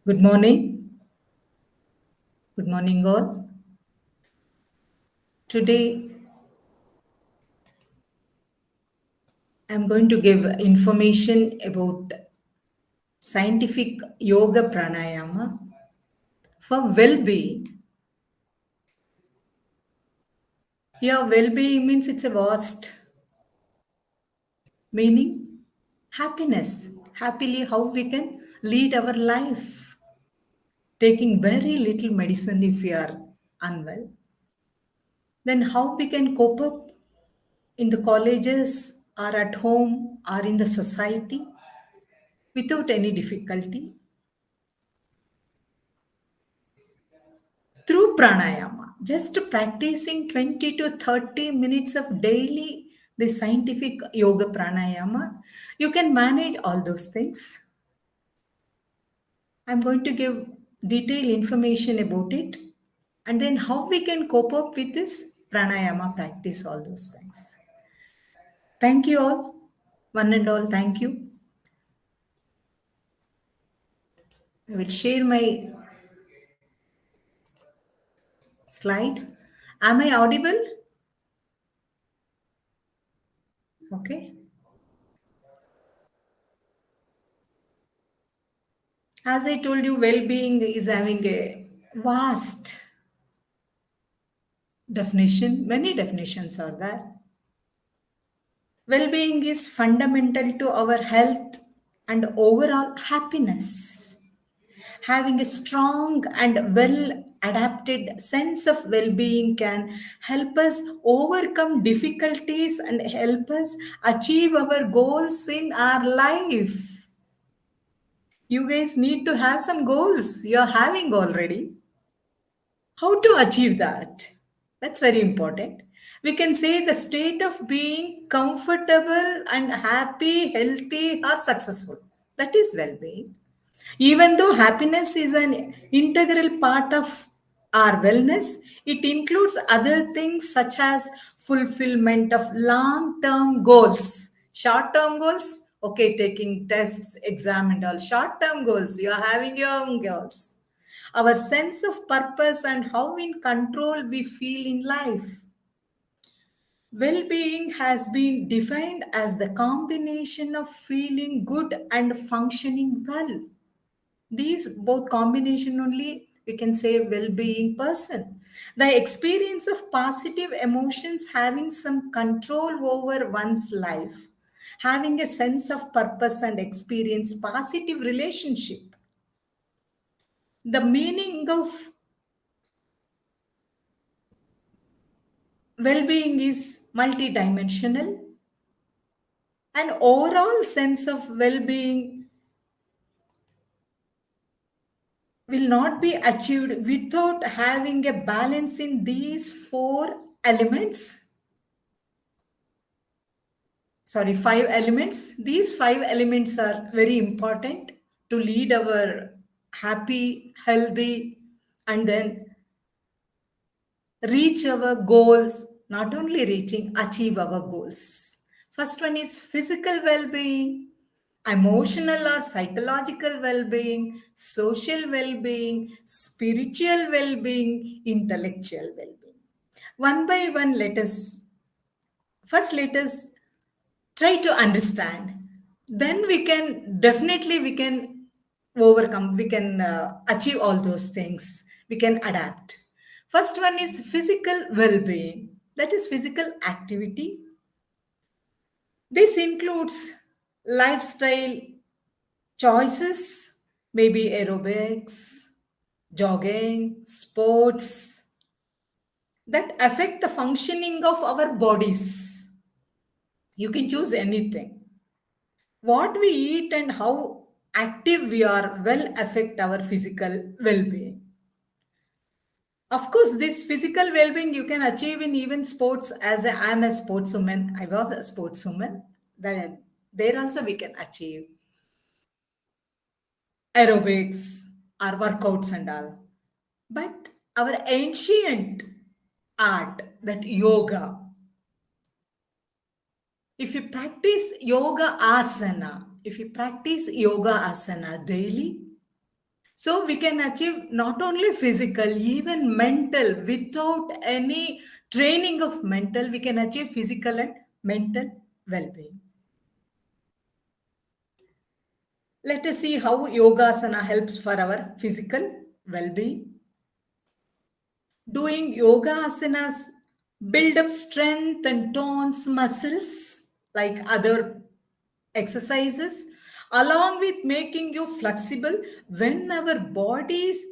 Good morning. Good morning, all. Today, I'm going to give information about scientific yoga pranayama for well being. Yeah, well being means it's a vast meaning happiness. Happily, how we can lead our life, taking very little medicine if we are unwell. Then, how we can cope up in the colleges or at home or in the society without any difficulty through pranayama. Just practicing 20 to 30 minutes of daily the scientific yoga pranayama, you can manage all those things. I'm going to give detailed information about it, and then how we can cope up with this pranayama practice, all those things. Thank you all, one and all. Thank you. I will share my slide. Am I audible? Okay. As I told you, well being is having a vast definition. Many definitions are there. Well being is fundamental to our health and overall happiness. Having a strong and well adapted sense of well being can help us overcome difficulties and help us achieve our goals in our life. You guys need to have some goals you're having already. How to achieve that? That's very important. We can say the state of being comfortable and happy, healthy, or successful. That is well being. Even though happiness is an integral part of our wellness, it includes other things such as fulfillment of long term goals. Short term goals, okay, taking tests, exam, and all. Short term goals, you are having your own goals. Our sense of purpose and how in control we feel in life. Well being has been defined as the combination of feeling good and functioning well. These both combination only we can say well-being person. The experience of positive emotions, having some control over one's life, having a sense of purpose and experience positive relationship. The meaning of well-being is multidimensional. An overall sense of well-being will not be achieved without having a balance in these four elements. Sorry, five elements. These five elements are very important to lead our happy, healthy, and then reach our goals, not only reaching, achieve our goals. First one is physical well being, emotional or psychological well being, social well being, spiritual well being, intellectual well being. One by one, let us try to understand. Then we can overcome, we can achieve all those things, we can adapt. First one is physical well-being, that is physical activity. This includes lifestyle choices, maybe aerobics, jogging, sports, that affect the functioning of our bodies. You can choose anything. What we eat and how active we are will affect our physical well-being. Of course, this physical well-being you can achieve in even sports. As I am a sportswoman, I was a sportswoman. Then there also we can achieve aerobics or workouts and all. But our ancient art, that yoga, if you practice yoga asana, if you practice yoga asana daily, So we can achieve not only physical, even mental. Without any training of mental, we can achieve physical and mental well-being. Let us see how yogasana helps for our physical well-being. Doing yoga asanas build up strength and tones muscles like other exercises, along with making you flexible. When our body's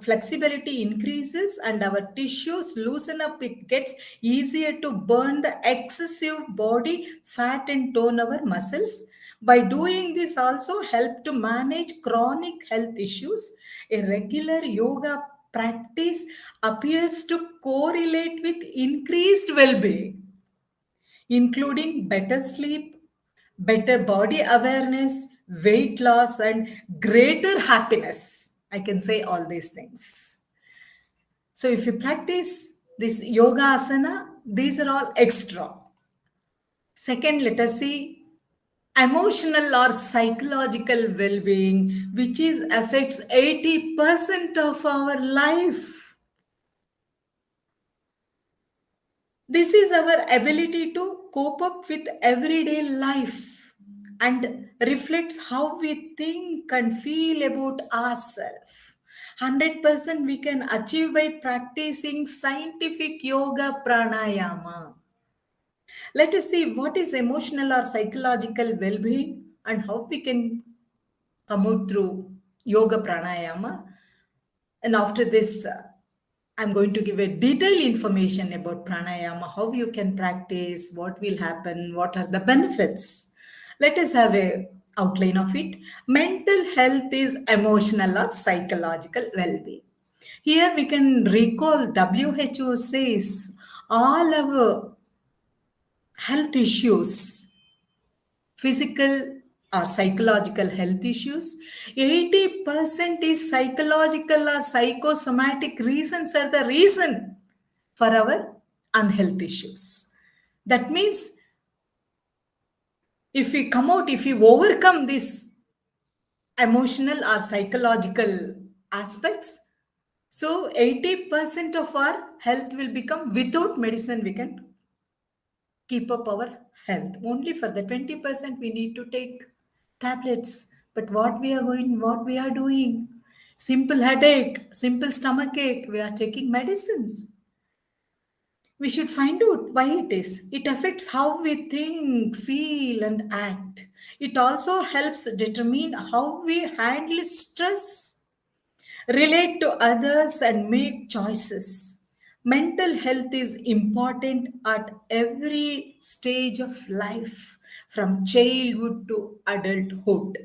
flexibility increases and our tissues loosen up, it gets easier to burn the excessive body fat and tone our muscles. By doing this also help to manage chronic health issues. A regular yoga practice appears to correlate with increased well-being, including better sleep, better body awareness, weight loss, and greater happiness. I can say all these things. So, if you practice this yoga asana, these are all extra. Second, let us see emotional or psychological well being, which is affects 80% of our life. This is our ability to cope up with everyday life and reflects how we think and feel about ourselves. 100% we can achieve by practicing scientific yoga pranayama. Let us see what is emotional or psychological well being and how we can come out through yoga pranayama. And after this, I'm going to give a detailed information about pranayama, how you can practice, what will happen, what are the benefits. Let us have a outline of it. Mental health is emotional or psychological well-being. Here we can recall WHO says all our health issues, physical or psychological health issues, 80% is psychological or psychosomatic reasons are the reason for our unhealth issues. That means if we come out, if we overcome these emotional or psychological aspects, so 80% of our health will become without medicine, we can keep up our health. Only for the 20% we need to take tablets. But what we are doing? Simple headache, simple stomach ache, we are taking medicines. We should find out why it is. It affects how we think, feel, and act. It also helps determine how we handle stress, relate to others, and make choices. Mental health is important at every stage of life, from childhood to adulthood.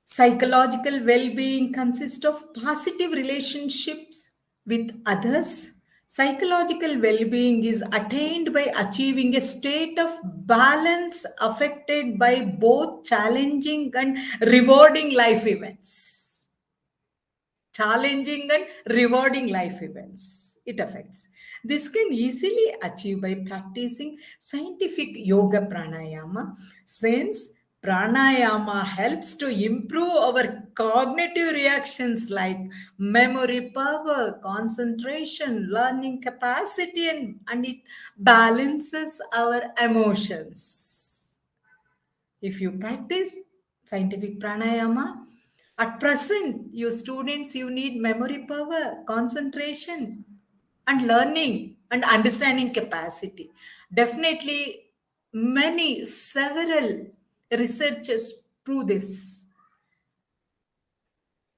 Psychological well being consists of positive relationships with others. Psychological well being is attained by achieving a state of balance affected by both challenging and rewarding life events. Challenging and rewarding life events it affects. This can easily achieve by practicing scientific yoga pranayama, since pranayama helps to improve our cognitive reactions like memory power, concentration, learning capacity, and it balances our emotions. If you practice scientific pranayama, at present, you students, you need memory power, concentration, and learning and understanding capacity. Definitely, several researchers prove this.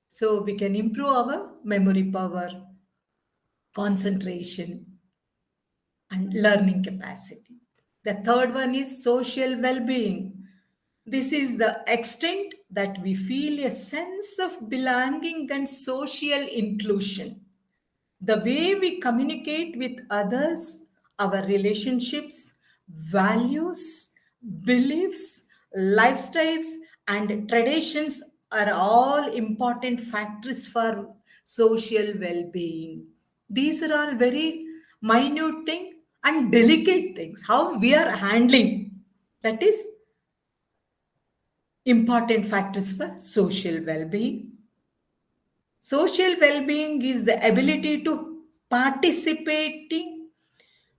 So we can improve our memory power, concentration, and learning capacity. The third one is social well being. This is the extent that we feel a sense of belonging and social inclusion. The way we communicate with others, our relationships, values, beliefs, lifestyles, and traditions are all important factors for social well being. These are all very minute things and delicate things. How we are handling that is important factors for social well being. Social well-being is the ability to participating,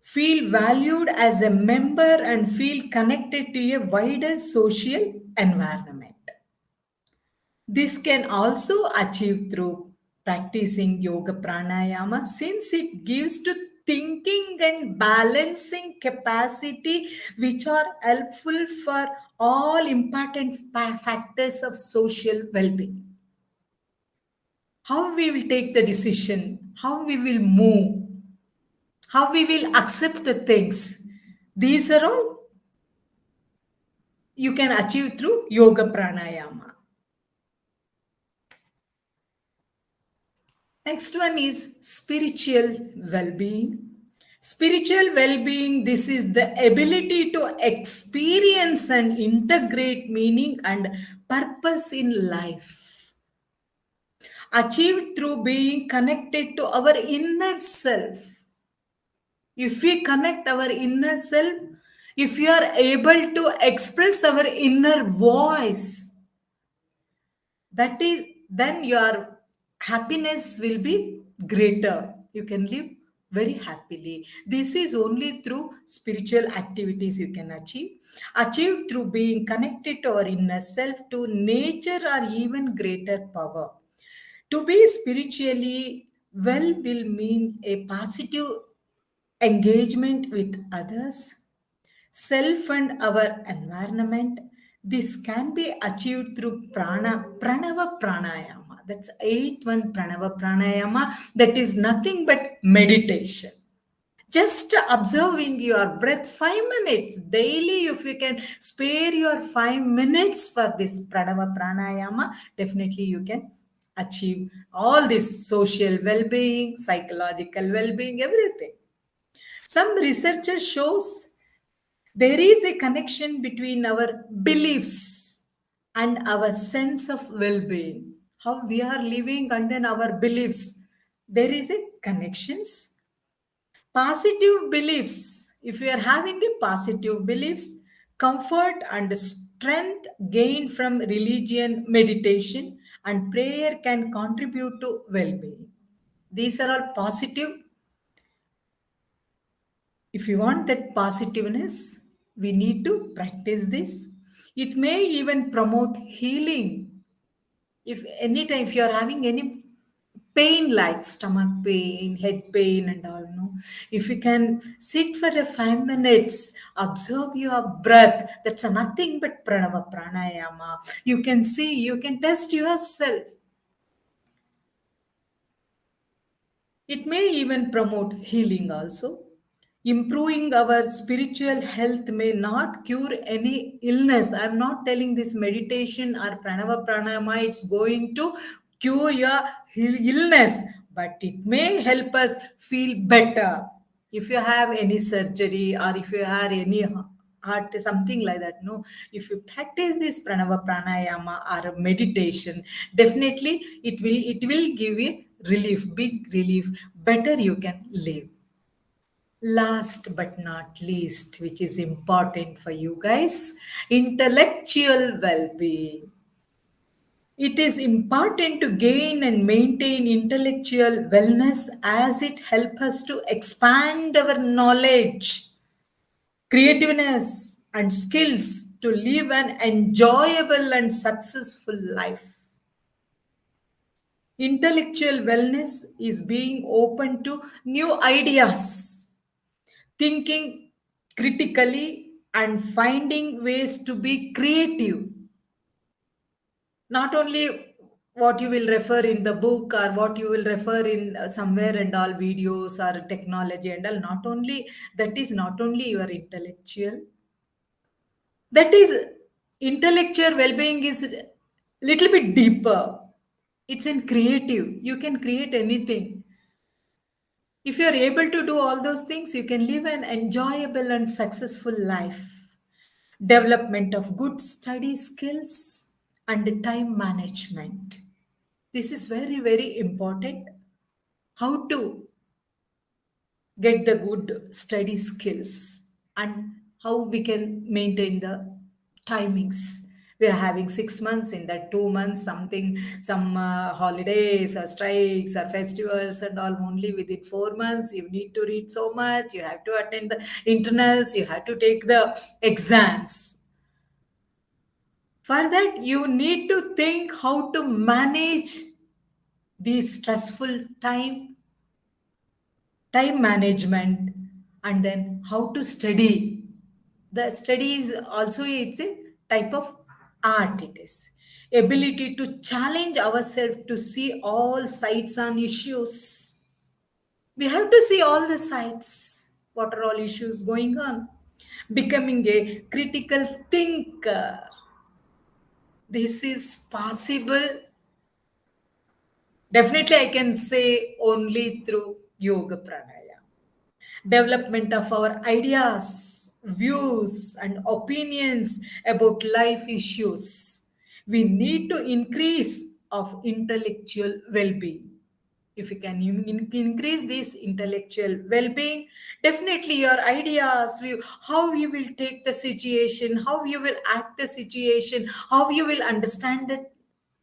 feel valued as a member, and feel connected to a wider social environment. This can also achieve through practicing yoga pranayama since it gives to thinking and balancing capacity which are helpful for all important factors of social well-being. How we will take the decision, how we will move, how we will accept the things. These are all you can achieve through yoga pranayama. Next one is spiritual well being. Spiritual well being, this is the ability to experience and integrate meaning and purpose in life, achieved through being connected to our inner self. If we connect our inner self, if we are able to express our inner voice, that is, then your happiness will be greater. You can live very happily. This is only through spiritual activities you can achieve through being connected to our inner self, to nature, or even greater power. To be spiritually well will mean a positive engagement with others, self, and our environment. This can be achieved through pranava pranayama. That's 8-1 pranava pranayama. That is nothing but meditation. Just observing your breath 5 minutes daily. If you can spare your 5 minutes for this pranava pranayama, definitely you can achieve all this social well-being, psychological well-being, everything. Some researchers shows there is a connection between our beliefs and our sense of well-being. How we are living and then our beliefs. There is a connections. Positive beliefs. If we are having a positive beliefs, comfort and strength gained from religion, meditation, and prayer can contribute to well-being. These are all positive. If you want that positiveness, we need to practice this. It may even promote healing. If anytime, if you are having any pain like stomach pain, head pain, and all, no, if you can sit for a 5 minutes, observe your breath. That's a nothing but pranava pranayama. You can see, you can test yourself. It may even promote healing also. Improving our spiritual health may not cure any illness. I'm not telling this meditation or pranava pranayama, it's going to cure your illness, but it may help us feel better. If you have any surgery or if you have any heart, something like that, no, if you practice this pranava pranayama or meditation, definitely it will give you relief, big relief, better you can live. Last but not least, which is important for you guys, intellectual well-being. It is important to gain and maintain intellectual wellness as it helps us to expand our knowledge, creativeness, and skills to live an enjoyable and successful life. Intellectual wellness is being open to new ideas, thinking critically, and finding ways to be creative. Not only what you will refer in the book or what you will refer in somewhere and all videos or technology and all, not only that is not only your intellectual, that is intellectual well-being is little bit deeper. It's in creative, you can create anything. If you're able to do all those things, you can live an enjoyable and successful life. Development of good study skills and time management. This is very, very important. How to get the good study skills and how we can maintain the timings. We are having 6 months. In that 2 months, something, some holidays or strikes or festivals and all. Only within 4 months, you need to read so much. You have to attend the internals. You have to take the exams. For that, you need to think how to manage the stressful time management, and then how to study. The study is also, it's a type of art. It is ability to challenge ourselves to see all sides on issues. We have to see all the sides, what are all issues going on, becoming a critical thinker. This is possible, definitely I can say, only through yoga pranayama. Development of our ideas, views, and opinions about life issues. We need to increase of intellectual well-being. If you can increase this intellectual well-being, definitely your ideas, how you will take the situation, how you will act the situation, how you will understand the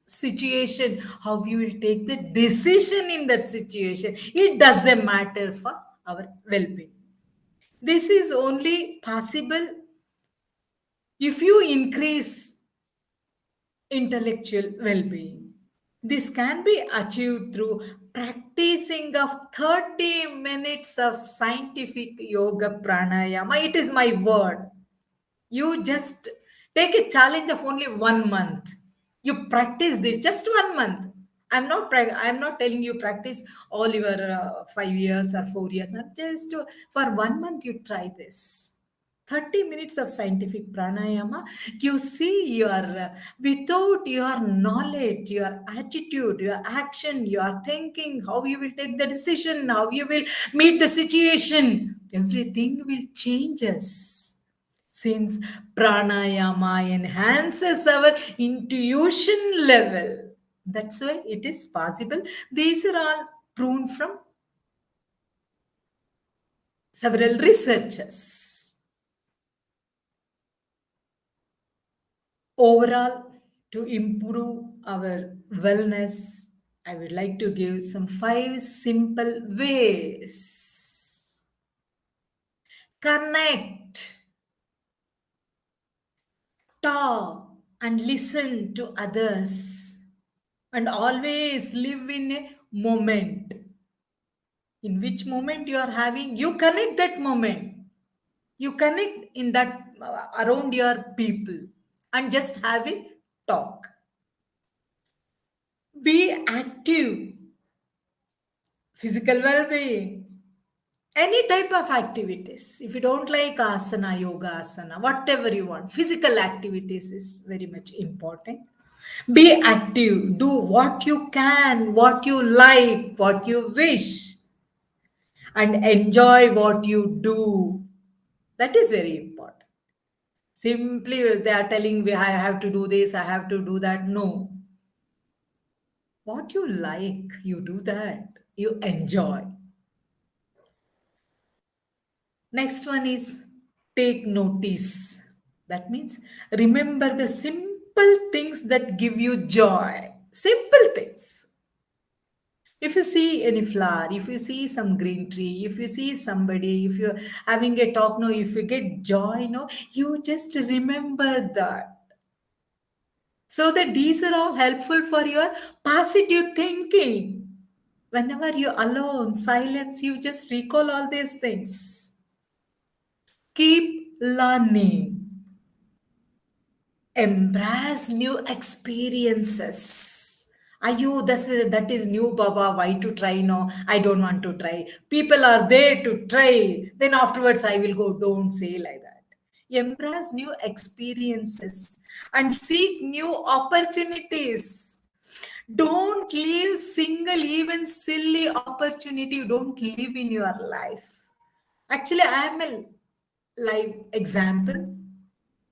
situation, how you will take the decision in that situation. It doesn't matter for our well-being. This is only possible if you increase intellectual well-being. This can be achieved through practicing of 30 minutes of scientific yoga pranayama. It is my word. You just take a challenge of only 1 month. You practice this just 1 month. I'm not telling you practice all your 5 years or 4 years. Not just for 1 month you try this. 30 minutes of scientific pranayama, you see your without your knowledge, your attitude, your action, your thinking, how you will take the decision, how you will meet the situation, everything will changes, since pranayama enhances our intuition level. That's why it is possible. These are all proven from several researchers. Overall, to improve our wellness, I would like to give some 5 simple ways. Connect, talk, and listen to others, and always live in a moment. In which moment you are having, you connect that moment. You connect in that around your people and just have a talk. Be active, physical well-being, any type of activities. If you don't like asana, yoga asana, whatever you want, physical activities is very much important. Be active, do what you can, what you like, what you wish, and enjoy what you do. That is very important. Simply they are telling me I have to do this, I have to do that. No. What you like, you do that. You enjoy. Next one is take notice. That means remember the simple things that give you joy. Simple things. If you see any flower, if you see some green tree, if you see somebody, if you're having a talk, no, if you get joy, no, you just remember that. So that these are all helpful for your positive thinking. Whenever you're alone, silence, you just recall all these things. Keep learning. Embrace new experiences. Ayo, that is new, Baba. Why to try? No, I don't want to try. People are there to try. Then afterwards, I will go. Don't say like that. Embrace new experiences and seek new opportunities. Don't leave single, even silly opportunity. Don't live in your life. Actually, I am a live example.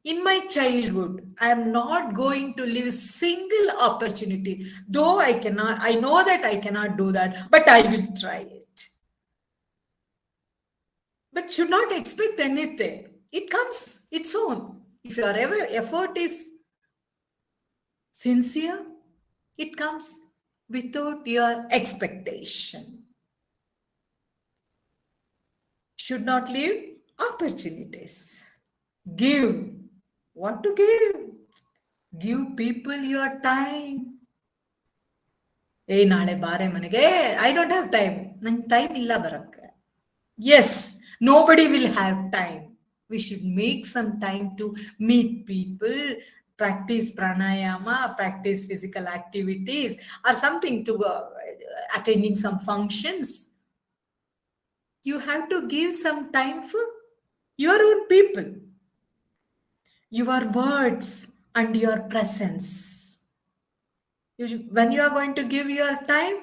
In my childhood, I am not going to leave single opportunity. Though I cannot, I know that I cannot do that, but I will try it. But should not expect anything. It comes its own. If your effort is Sincere, it comes without your expectation. Should not leave opportunities. Give. What to give? Give people your time. Hey, naale bare manage. I don't have time. Nang time illa barakke. Yes, nobody will have time. We should make some time to meet people, practice pranayama, practice physical activities, or something to attending some functions. You have to give some time for your own people, your words, and your presence. When you are going to give your time,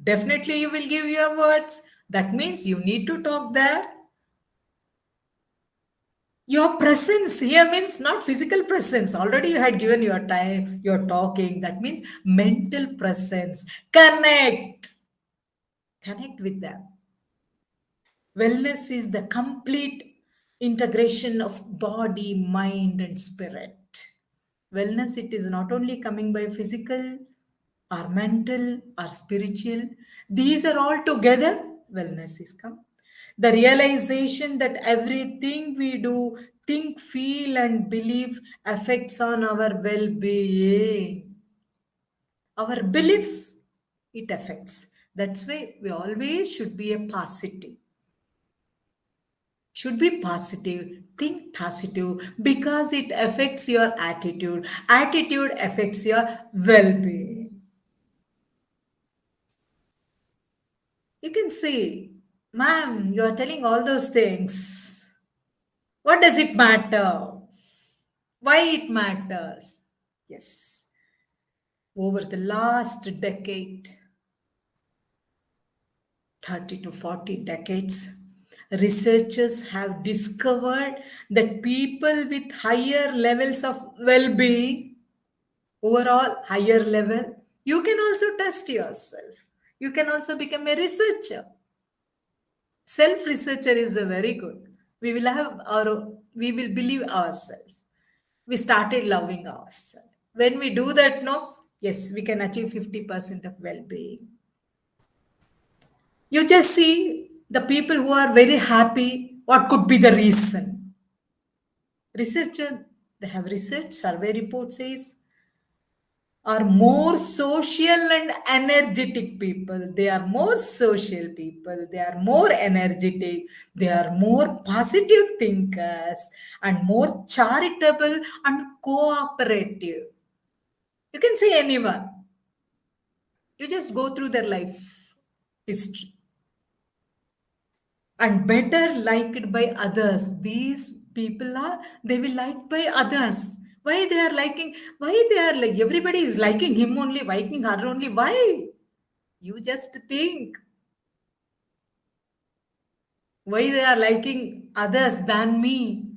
definitely you will give your words. That means you need to talk there. Your presence here means not physical presence. Already you had given your time, you're talking. That means mental presence. Connect. Connect with them. Wellness is the complete integration of body, mind, and spirit. Wellness, it is not only coming by physical or mental or spiritual. These are all together. Wellness is come. The realization that everything we do, think, feel, and believe affects on our well-being. Our beliefs, it affects. That's why we always should be a positive. Should be positive, think positive because it affects your attitude. Attitude affects your well-being. You can say, ma'am, you are telling all those things. What does it matter? Why it matters? Yes. Over the last decade, 30 to 40 decades, researchers have discovered that people with higher levels of well being, overall higher level, you can also test yourself. You can also become a researcher. Self researcher is a very good. We will have our, we will believe ourselves. We started loving ourselves. When we do that, no, yes, we can achieve 50% of well being. You just see the people who are very happy, what could be the reason? Researcher, they have research, survey report says, are more social and energetic people. They are more social people. They are more energetic. They are more positive thinkers and more charitable and cooperative. You can say anyone. You just go through their life history and better liked by others. These people are, they will like by others. Why they are liking? Why they are like everybody is liking him only, liking her only? Why? You just think why they are liking others than me,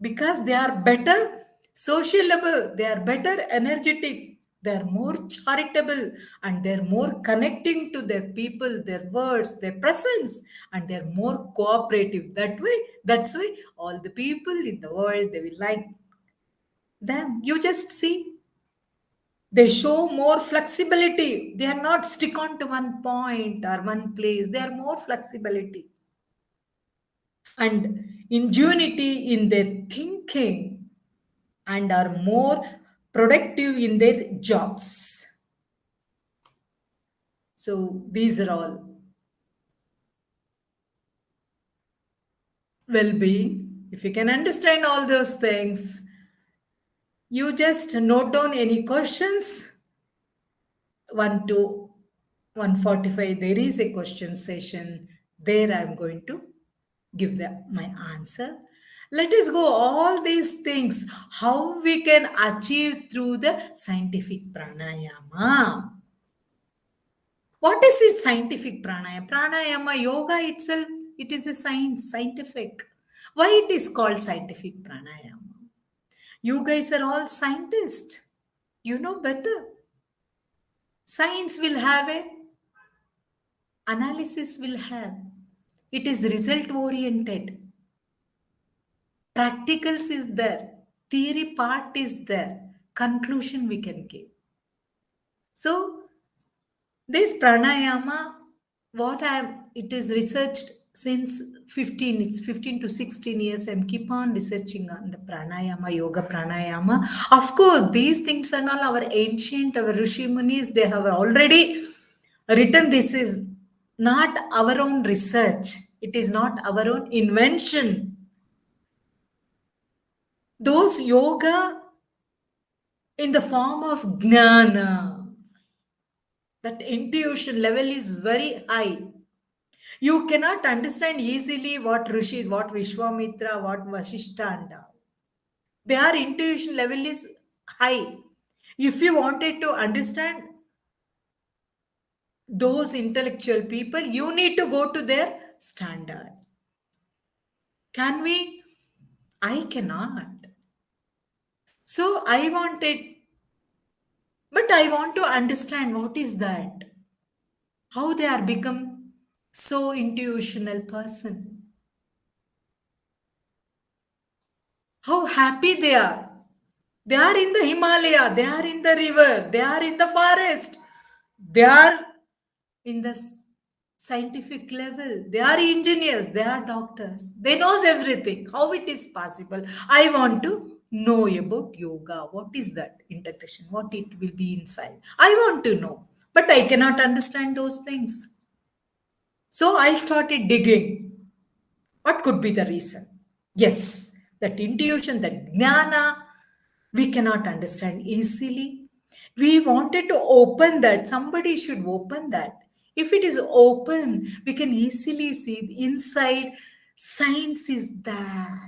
because they are better sociable, they are better energetic, they are more charitable, and they're more connecting to their people, their words, their presence, and they're more cooperative. That way, that's why all the people in the world they will like them. You just see, they show more flexibility. They are not stick on to one point or one place. They are more flexibility and ingenuity in their thinking and are more productive in their jobs. So these are all well-being. If you can understand all those things, you just note down any questions. 1 to 145, there is a question session. There I'm going to give my answer. Let us go all these things, how we can achieve through the scientific pranayama. What is this scientific pranayama? Pranayama, yoga itself, it is a science, scientific. Why it is called scientific pranayama? You guys are all scientists. You know better. Science will have a analysis will have. It is result oriented. Practicals is there. Theory part is there. conclusion we can give. So this pranayama, it is researched since 15, it's 15 to 16 years. I'm keep on researching on the pranayama, yoga pranayama. Of course, these things are all our ancient, our Rishi Munis, they have already written. This is not our own research. It is not our own invention. Those yoga in the form of jnana, that intuition level is very high. You cannot understand easily what rishis, what Vishwamitra, what Vashishta and all. Their intuition level is high. If you wanted to understand those intellectual people, you need to go to their standard. Can we? I cannot. So I wanted, but I want to understand what is that? How they are become so intuitional person. How happy they are. They are in the Himalaya, they are in the river, they are in the forest, they are in the scientific level, they are engineers, they are doctors, they knows everything. How it is possible? I want to know about yoga. What is that integration? What it will be inside? I want to know, but I cannot understand those things. So I started digging. What could be the reason? Yes, that intuition, that jnana, we cannot understand easily. We wanted to open that. Somebody should open that. If it is open, we can easily see inside. Science is there.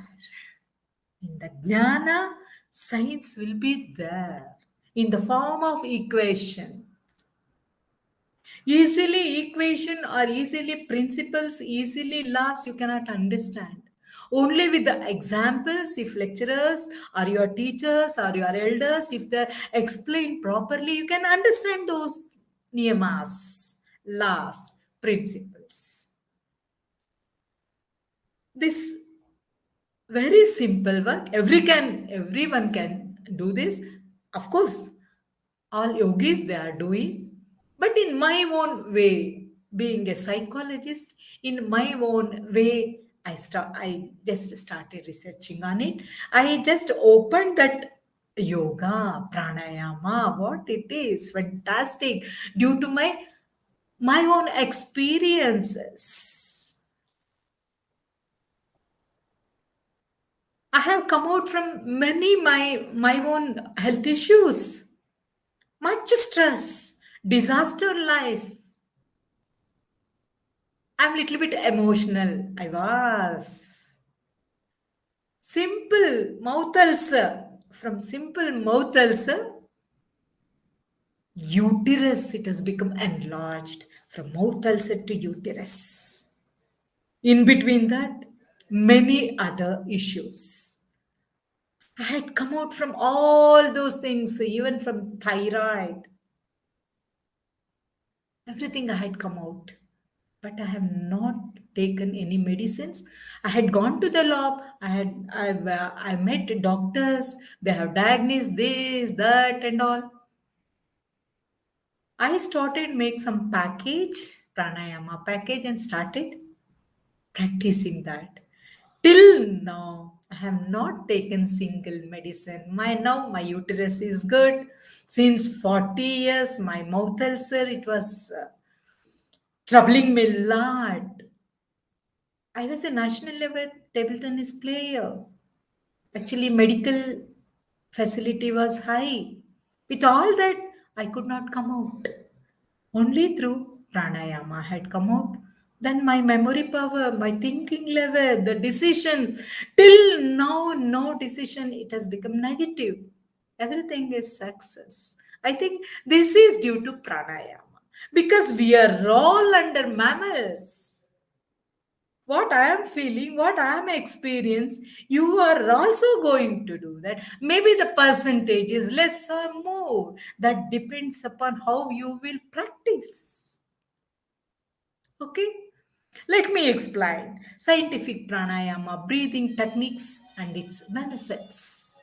In the jnana, science will be there in the form of equation. Easily equation or easily principles, easily laws you cannot understand. Only with the examples, if lecturers or your teachers or your elders, if they explain properly, you can understand those niyamas, laws, principles. This very simple work, everyone can do this. Of course, all yogis they are doing, but in my own way, being a psychologist, in my own way, I just started researching on it. I just opened that yoga pranayama, what it is fantastic, due to my own experiences. I have come out from many my own health issues, much stress, disaster life. I'm a little bit emotional. I was. Simple mouth ulcer. From simple mouth ulcer, uterus, it has become enlarged. From mouth ulcer to uterus. In between that, many other issues. I had come out from all those things, even from thyroid. Everything I had come out. But I have not taken any medicines. I had gone to the lab. I met doctors. They have diagnosed this, that, and all. I started make some package, pranayama package, and started practicing that. Till now, I have not taken single medicine. My uterus is good. Since 40 years, my mouth ulcer, it was troubling me a lot. I was a national level table tennis player. Actually, medical facility was high. With all that, I could not come out. Only through pranayama had come out. Then my memory power, my thinking level, the decision, till now, no decision, it has become negative. Everything is success. I think this is due to pranayama because we are all under mammals. What I am feeling, what I am experiencing, you are also going to do that. Maybe the percentage is less or more. That depends upon how you will practice. Okay? Let me explain scientific pranayama, breathing techniques, and its benefits.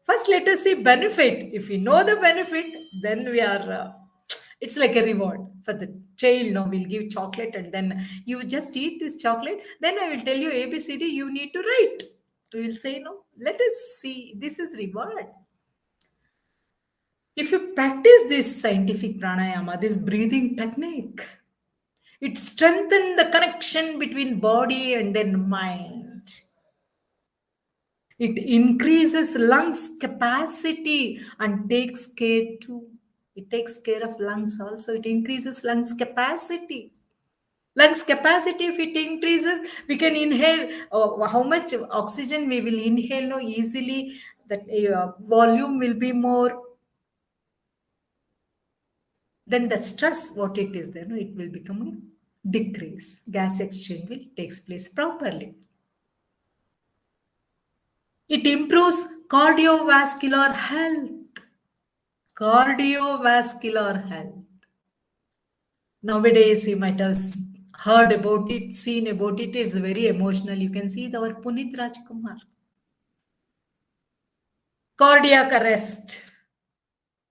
First, let us see benefit. If we know the benefit, then we are. It's like a reward for the child. No, we'll give chocolate, and then you just eat this chocolate. Then I will tell you ABCD. You need to write. We will say no. Let us see. This is reward. If you practice this scientific pranayama, this breathing technique, it strengthens the connection between body and then mind. It increases lungs capacity and takes care too. It takes care of lungs also. It increases lungs capacity. Lungs capacity, if it increases, we can inhale how much oxygen we will inhale no easily. That volume will be more. Then the stress, what it is there, no, it will become a decrease. Gas exchange will takes place properly. It improves cardiovascular health. Cardiovascular health. Nowadays, you might have heard about it, seen about it. It's very emotional. You can see our Punit Rajkumar. Cardiac arrest.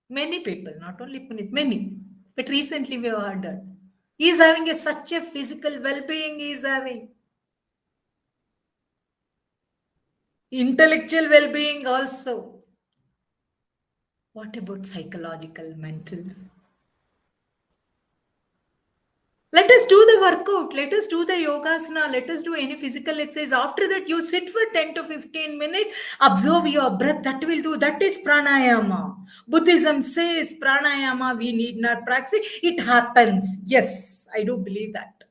Many people, not only Punit, many. But recently we have heard that. He is having such a physical well-being. He is having intellectual well-being also. What about psychological, mental? Let us do the workout. Let us do the yogasana. Let us do any physical exercise. After that, you sit for 10 to 15 minutes. Observe your breath. That will do. That is pranayama. Buddhism says pranayama, we need not practice. It happens. Yes, I do believe that.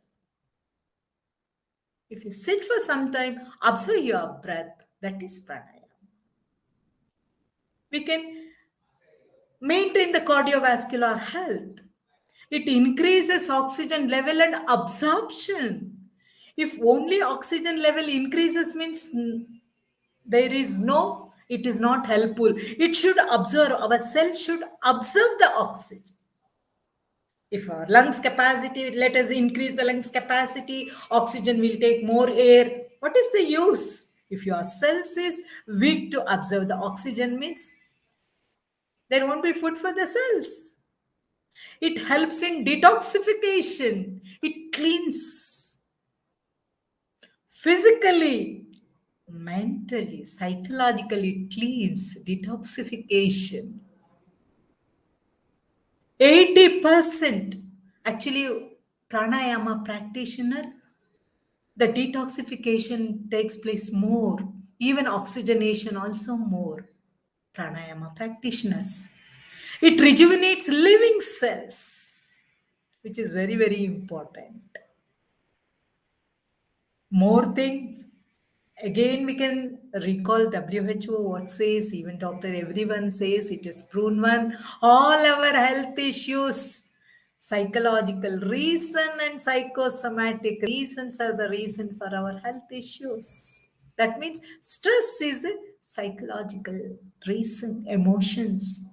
If you sit for some time, observe your breath. That is pranayama. We can maintain the cardiovascular health. It increases oxygen level and absorption. If only oxygen level increases means there is no, it is not helpful. It should absorb, our cells should absorb the oxygen. If our lungs capacity, let us increase the lungs capacity, oxygen will take more air. What is the use? If your cells is weak to absorb the oxygen means there won't be food for the cells. It helps in detoxification. It cleans physically, mentally, psychologically, it cleans detoxification. 80% actually pranayama practitioner, the detoxification takes place more. Even oxygenation also more. Pranayama practitioners. It rejuvenates living cells, which is very, very important. More thing, again we can recall WHO what says, even doctor, everyone says it is proven one. All our health issues, psychological reason and psychosomatic reasons are the reason for our health issues. That means stress is a psychological reason, emotions.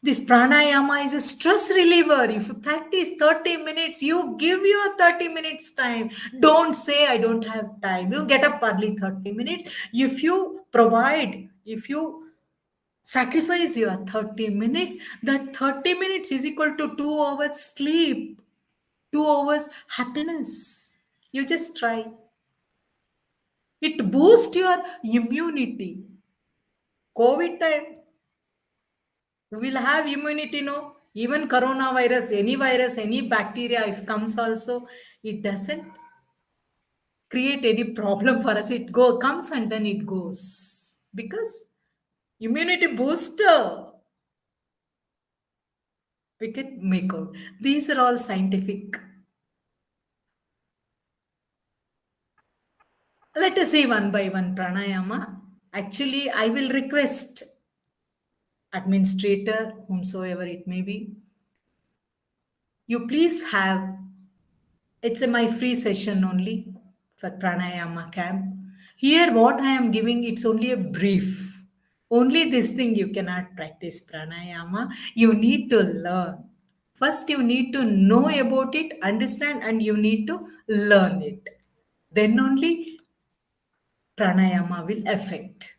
This pranayama is a stress reliever. If you practice 30 minutes, you give your 30 minutes time. Don't say, I don't have time. You get up early 30 minutes. If you provide, if you sacrifice your 30 minutes, that 30 minutes is equal to 2 hours sleep, 2 hours happiness. You just try. It boosts your immunity. COVID time, we will have immunity, no? Even coronavirus, any virus, any bacteria, if comes also, it doesn't create any problem for us. It comes and then it goes. Because immunity booster, we can make out. These are all scientific. Let us see one by one pranayama. Actually, I will request administrator, whomsoever it may be, you please have, it's a my free session only for pranayama camp. Here, what I am giving, it's only a brief. Only this thing you cannot practice pranayama. You need to learn. First, you need to know about it, understand, and you need to learn it. Then only pranayama will affect.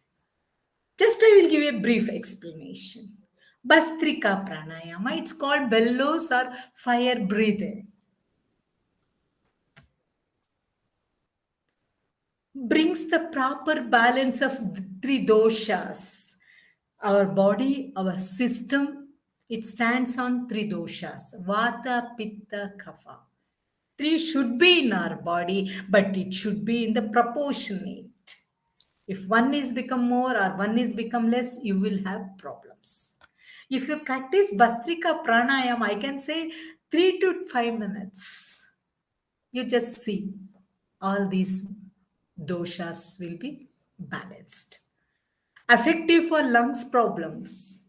Just I will give a brief explanation. Bastrika pranayama, it's called bellows or fire breathing. Brings the proper balance of the three doshas. Our body, our system, it stands on three doshas: Vata, Pitta, Kapha. Three should be in our body, but it should be in the proportionate. If one is become more or one is become less, you will have problems. If you practice Bastrika Pranayam, I can say 3 to 5 minutes. You just see all these doshas will be balanced. Effective for lungs problems.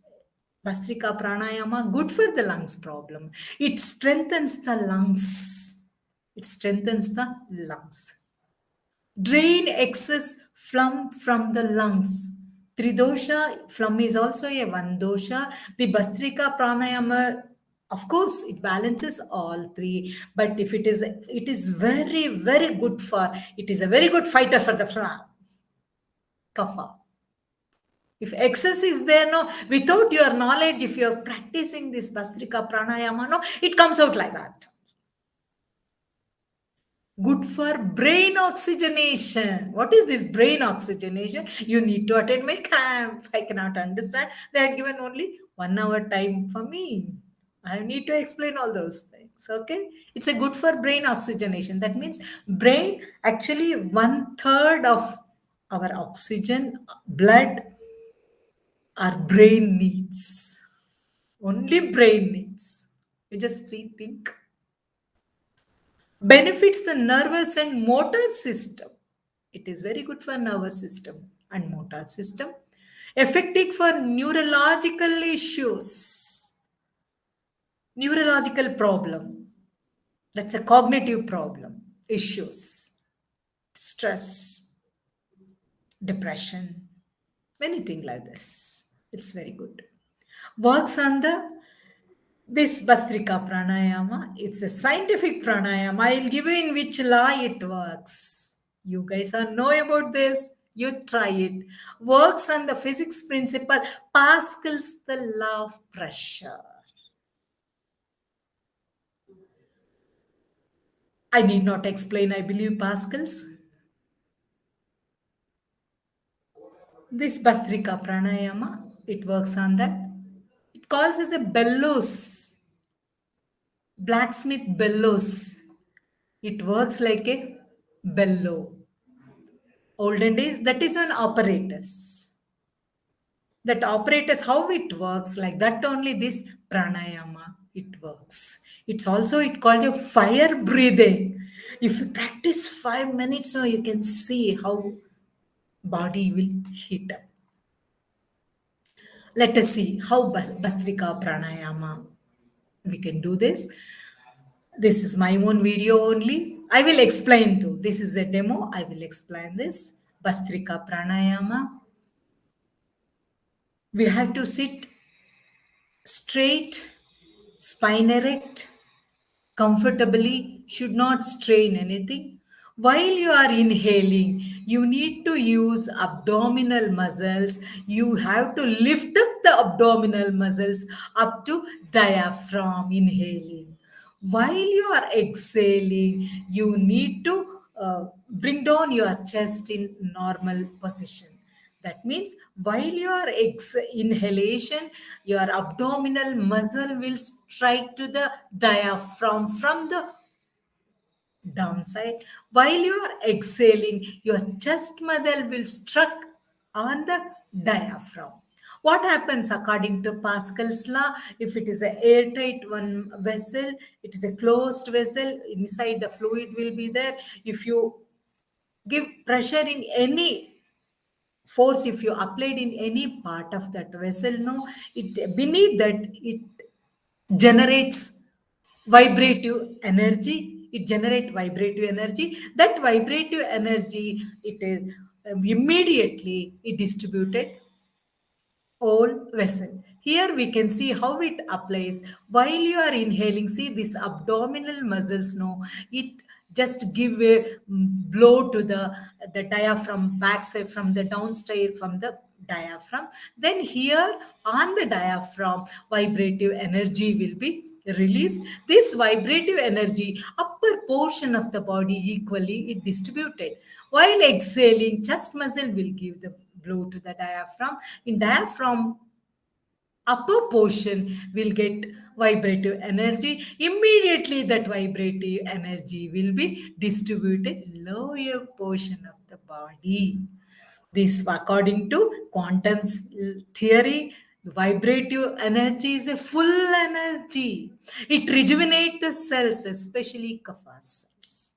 Bastrika pranayama, good for the lungs problem. It strengthens the lungs. It strengthens the lungs. Drain excess phlegm from the lungs. Tridosha, phlegm is also a one dosha. The Bastrika pranayama, of course, it balances all three. But if it is very, very good for, it is a very good fighter for the phlegm, kapha. If excess is there, no, without your knowledge, if you're practicing this Bastrika pranayama, no, it comes out like that. Good for brain oxygenation. What is this brain oxygenation? You need to attend my camp. I cannot understand. They had given only 1 hour time for me. I need to explain all those things. Okay. It's a good for brain oxygenation. That means brain actually 1/3 of our oxygen, blood, our brain needs. Only brain needs. You just see, think. Benefits the nervous and motor system. It is very good for nervous system and motor system. Effective for neurological issues. Neurological problem. That's a cognitive problem. Issues. Stress. Depression. Many things like this. It's very good. Works on the this Bastrika pranayama, it's a scientific pranayama. I'll give you in which law it works. You guys are know about this. You try it. Works on the physics principle, Pascal's the law of pressure. I need not explain, I believe Pascal's. This Bastrika pranayama, it works on that. It calls as a bellows, blacksmith bellows. It works like a bellow. Olden days, that is an apparatus. That apparatus, how it works, like that only this pranayama, it works. It's also, it called a fire breathing. If you practice 5 minutes, so you can see how body will heat up. Let us see how Bastrika pranayama we can do this. This is my own video only. I will explain too. This is a demo. I will explain this. Bastrika pranayama. We have to sit straight, spine erect, comfortably, should not strain anything. While you are inhaling, you need to use abdominal muscles. You have to lift up the abdominal muscles up to diaphragm inhaling. While you are exhaling, you need to bring down your chest in normal position. That means while you are inhalation, your abdominal muscle will strike to the diaphragm from the downside. While you are exhaling, your chest muscle will struck on the diaphragm. What happens according to Pascal's law? If it is an airtight one vessel, it is a closed vessel, inside the fluid will be there. If you give pressure in any force, if you applied in any part of that vessel, no, it beneath that it generates vibrative energy. It generate vibrative energy. That vibrative energy, it is immediately it distributed all vessel. Here we can see how it applies. While you are inhaling, see this abdominal muscles, no, it just give a blow to the diaphragm backside from the downstairs from the diaphragm. Then here on the diaphragm, vibrative energy will be released. This vibrative energy, upper portion of the body equally it distributed. While exhaling, chest muscle will give the blow to the diaphragm. In diaphragm, upper portion will get vibrative energy. Immediately that vibrative energy will be distributed lower portion of the body. This according to theory, the vibrative energy is a full energy. It rejuvenates the cells, especially kapha cells.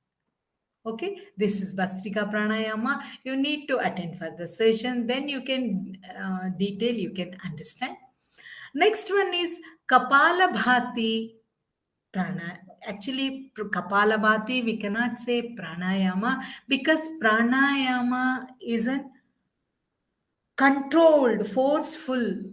Okay, this is Bastrika Pranayama. You need to attend for the session, then you can detail, you can understand. Next one is Kapalabhati Prana. Actually, Kapalabhati, we cannot say pranayama because pranayama is a controlled, forceful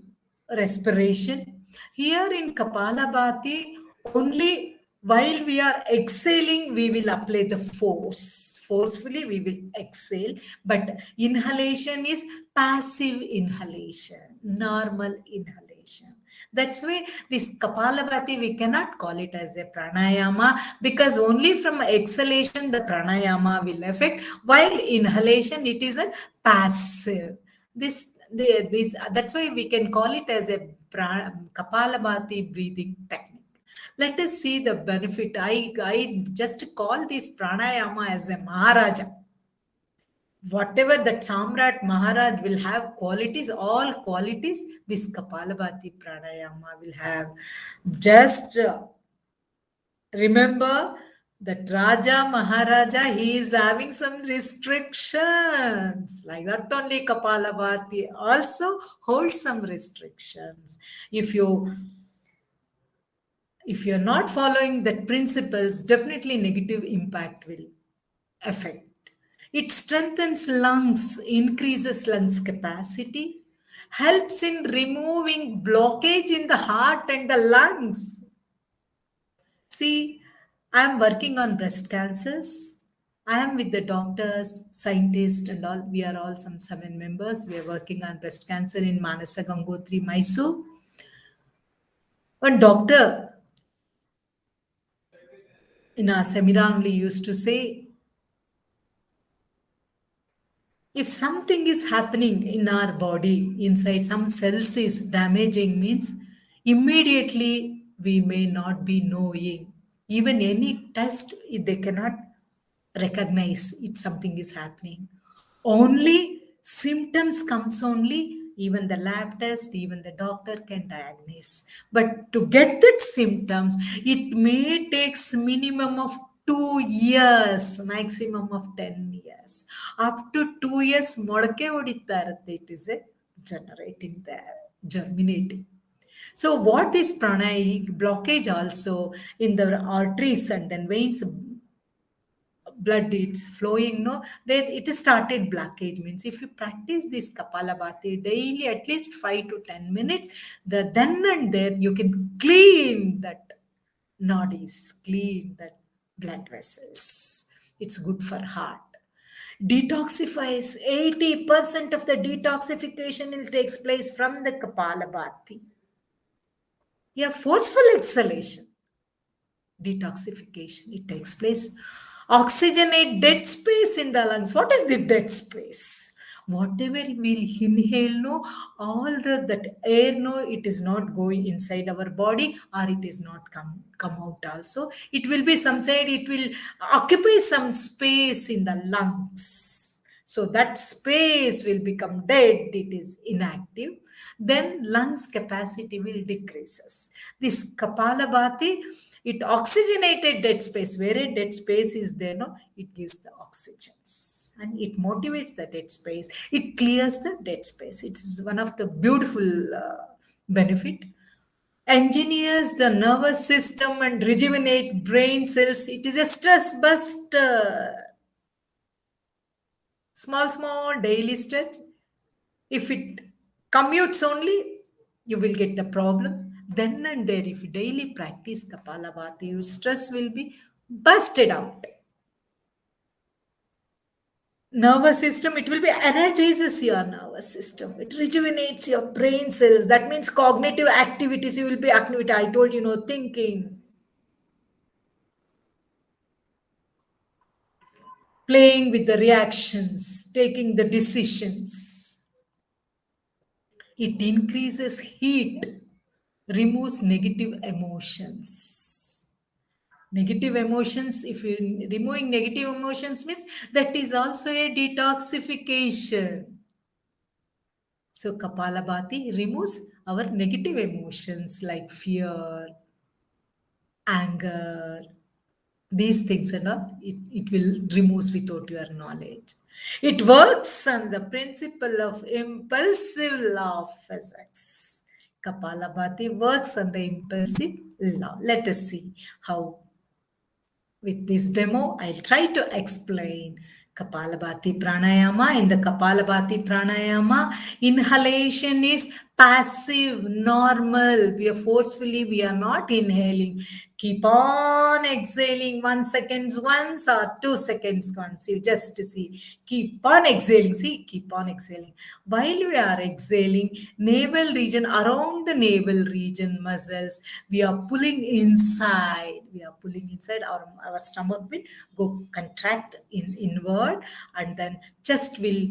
respiration. Here in Kapalabhati, only while we are exhaling, we will apply the force. Forcefully, we will exhale. But inhalation is passive inhalation, normal inhalation. That's why this Kapalabhati, we cannot call it as a pranayama because only from exhalation the pranayama will affect, while inhalation it is a passive. This that's why we can call it as a Kapalabhati breathing technique. Let us see the benefit. I just call this pranayama as a Maharaja. Whatever that Samrat Maharaj will have qualities, all qualities, this Kapalabhati pranayama will have. Just remember that Raja Maharaja, he is having some restrictions. Like that only Kapalabhati also holds some restrictions. If you're not following that principles, definitely negative impact will affect. It strengthens lungs, increases lungs capacity, helps in removing blockage in the heart and the lungs. See, I am working on breast cancers. I am with the doctors, scientists, and all. We are all some 7 members. We are working on breast cancer in Manasa Gangotri, Mysore. One doctor in our seminar only used to say, if something is happening in our body, inside some cells is damaging, means immediately we may not be knowing. Even any test, they cannot recognize it something is happening. Only symptoms comes only, even the lab test, even the doctor can diagnose. But to get that symptoms, it may takes minimum of 2 years, maximum of 10 years. Up to 2 years, modake ಹೊಡಿತಾ ಇರುತ್ತೆ. It is a generating there, germinating. So what is pranay blockage also in the arteries and then veins, blood it's flowing, no, there it is started blockage. Means if you practice this Kapalabhati daily at least 5 to 10 minutes, then and there you can clean that nadis, clean that blood vessels. It's good for heart. Detoxifies. 80% of the detoxification will takes place from the Kapalabhati. Yeah, forceful exhalation, detoxification, it takes place. Oxygenate dead space in the lungs. What is the dead space? Whatever we'll inhale, no, all that air, no, it is not going inside our body, or it is not come out also. It will be some side, it will occupy some space in the lungs. So that space will become dead, it is inactive. Then lungs capacity will decreases. This Kapalabhati, it oxygenated dead space. Where a dead space is there, no, it gives the oxygens and it motivates the dead space. It clears the dead space. It is one of the beautiful benefit. Engineers the nervous system and rejuvenate brain cells. It is a stress buster. Small daily stretch. If it commutes only, you will get the problem. Then and there, if you daily practice Kapalabhati, your stress will be busted out. nervous system, it will be energizes your nervous system, it rejuvenates your brain cells. That means cognitive activities you will be activity. I told you, thinking, playing with the reactions, taking the decisions. It increases heat, removes negative emotions. Negative emotions, if you're removing negative emotions, means that is also a detoxification. So Kapalabhati removes our negative emotions like fear, anger, these things and all. It will remove without your knowledge. It works on the principle of impulsive law of physics. Kapalabhati works on the impulsive law. Let us see how with this demo, I'll try to explain Kapalabhati Pranayama. In the Kapalabhati Pranayama, inhalation is passive, normal. We are not inhaling. Keep on exhaling 1 second once or 2 seconds once. You just see. Keep on exhaling. See, keep on exhaling. While we are exhaling, navel region, around the navel region muscles, we are pulling inside. We are pulling inside. Our stomach will go contract inward, and then chest will,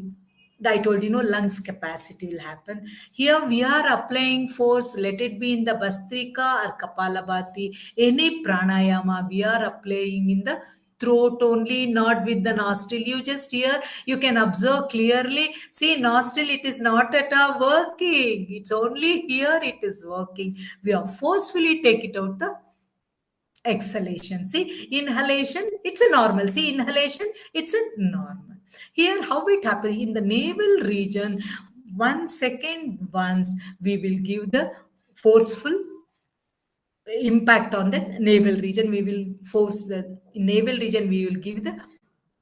I told lungs capacity will happen. Here we are applying force, let it be in the Bastrika or Kapalabhati, any pranayama, we are applying in the throat only, not with the nostril. You just hear, you can observe clearly. See, nostril, it is not at all working. It's only here it is working. We are forcefully take it out the exhalation. See, inhalation, it's a normal. See, inhalation, it's a normal. Here, how it happens in the navel region, 1 second once we will give the forceful impact on the navel region. We will force the navel region, we will give the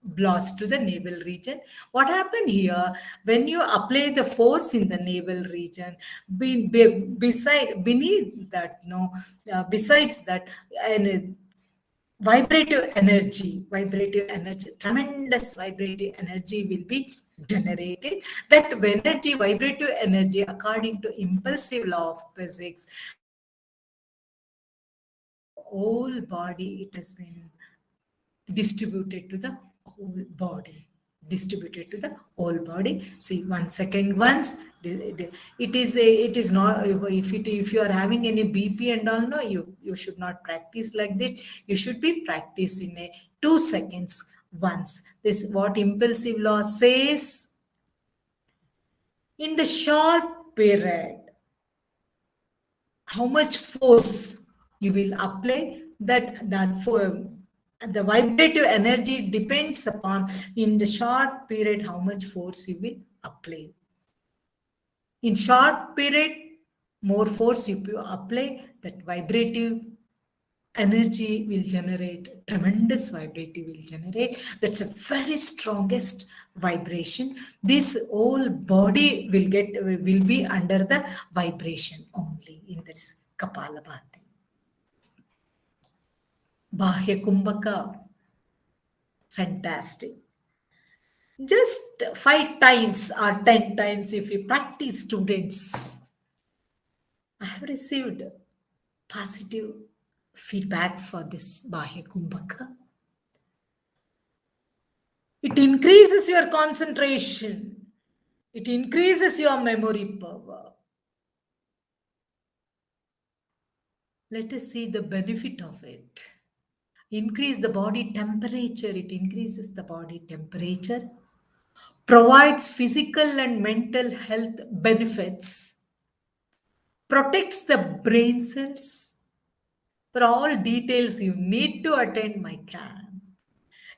blast to the navel region. What happened here when you apply the force in the navel region, beside beneath that, no, besides that, and vibrative energy, tremendous vibrative energy will be generated. That energy, vibrative energy, according to impulsive law of physics, whole body, it has been distributed to the whole body, distributed to the whole body. See, 1 second once, it is not, if you are having any BP and all, no, you should not practice like that. You should be practicing a 2 seconds once. This what impulsive law says. In the short period, how much force you will apply, that for the vibrative energy depends upon, in the short period, how much force you will apply. In short period, more force you apply, that vibrative energy will generate, tremendous vibrative will generate. That's a very strongest vibration. This whole body will be under the vibration only in this Kapalabhati. Bahya Kumbhaka, fantastic. Just 5 times or 10 times if you practice, students, I have received positive feedback for this Bahya Kumbhaka. It increases your concentration. It increases your memory power. Let us see the benefit of it. Increase the body temperature. It increases the body temperature. Provides physical and mental health benefits. Protects the brain cells. For all details, you need to attend my camp.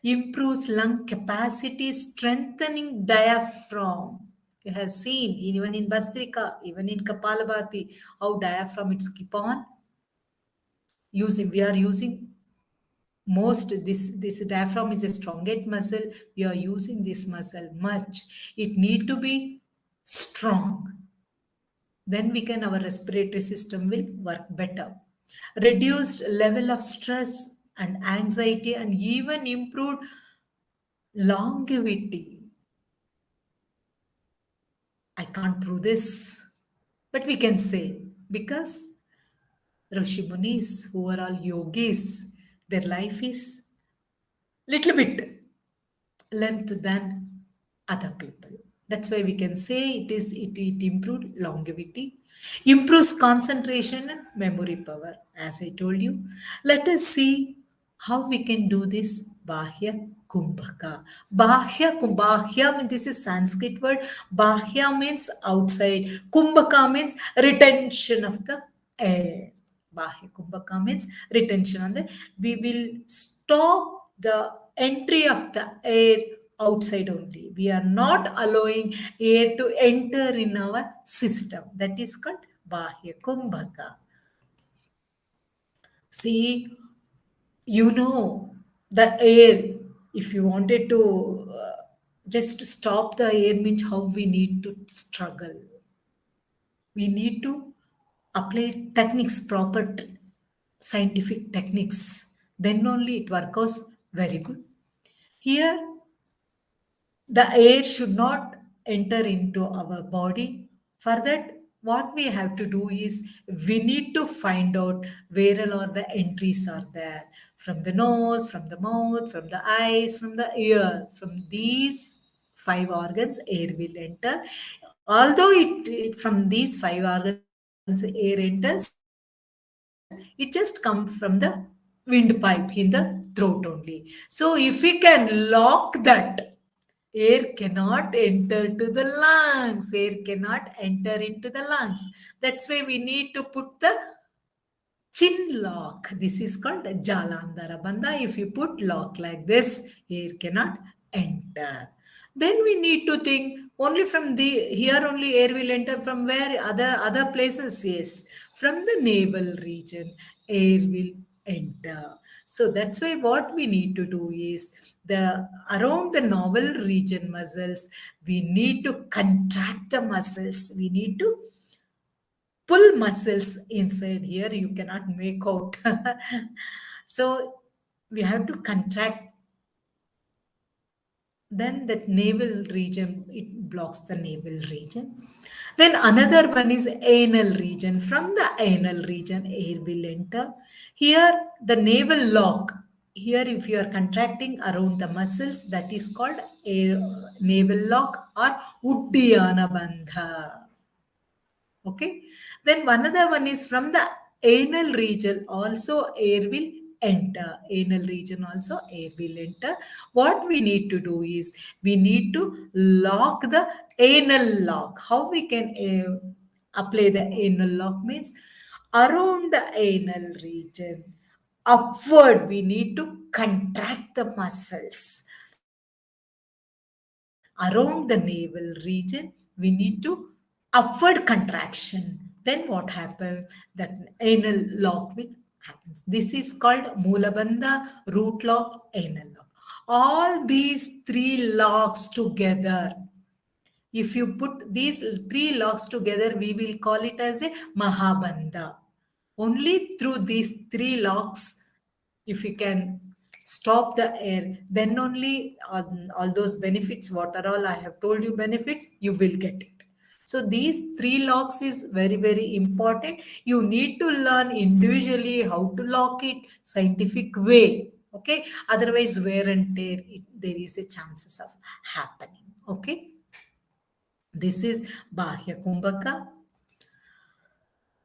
Improves lung capacity, strengthening diaphragm. You have seen even in Bastrika, even in Kapalabhati, how diaphragm it's keep on using. We are using most this diaphragm is a strongest muscle. We are using this muscle much. It need to be strong. Then we can, our respiratory system will work better. Reduced level of stress and anxiety, and even improved longevity. I can't prove this, but we can say because Rishi Munis, who are all yogis, their life is little bit length than other people. That's why we can say it improved longevity, improves concentration and memory power. As I told you, let us see how we can do this Bahya Kumbhaka. Bahya means this is Sanskrit word. Bahya means outside. Kumbhaka means retention of the air. Bahya Kumbhaka means retention on the. We will stop the entry of the air outside only. We are not allowing air to enter in our system. That is called Bahya Kumbhaka. See, the air, if you wanted to just stop the air, means how we need to struggle. We need to apply techniques, proper scientific techniques. Then only it works very good. Here, the air should not enter into our body. For that, what we have to do is we need to find out where all the entries are there from the nose, from the mouth, from the eyes, from the ear. From these five organs, air will enter. Although from these five organs, air enters, it just comes from the windpipe in the throat only. So if we can lock that, air cannot enter to the lungs. Air cannot enter into the lungs. That's why we need to put the chin lock. This is called Jalandhara Bandha. If you put lock like this, air cannot enter. Then we need to think only from the here only air will enter from where other places, yes, from the navel region air will enter. So that's why what we need to do is the around the navel region muscles we need to contract the muscles. We need to pull muscles inside here. You cannot make out. So we have to contract. Then that navel region, it blocks the navel region. Then another one is anal region. From the anal region air will enter. Here the navel lock, here if you are contracting around the muscles, that is called air, navel lock or uddiyana bandha. Okay. Then one other one is from the anal region also air will enter. Anal region also air will enter. What we need to do is we need to lock the anal lock. How we can apply the anal lock means around the anal region upward we need to contract the muscles. Around the navel region, we need to upward contraction. Then what happens? That anal lock will happens. This is called Mulabandha, root lock, anal lock. All these three locks together, if you put these three locks together, we will call it as a Mahabandha. Only through these three locks, if you can stop the air, then only all those benefits, what are all I have told you benefits, you will get it. So these three locks is very, very important. You need to learn individually how to lock it, scientific way. Okay. Otherwise, wear and tear, there is a chances of happening. Okay. This is Bahya Kumbhaka.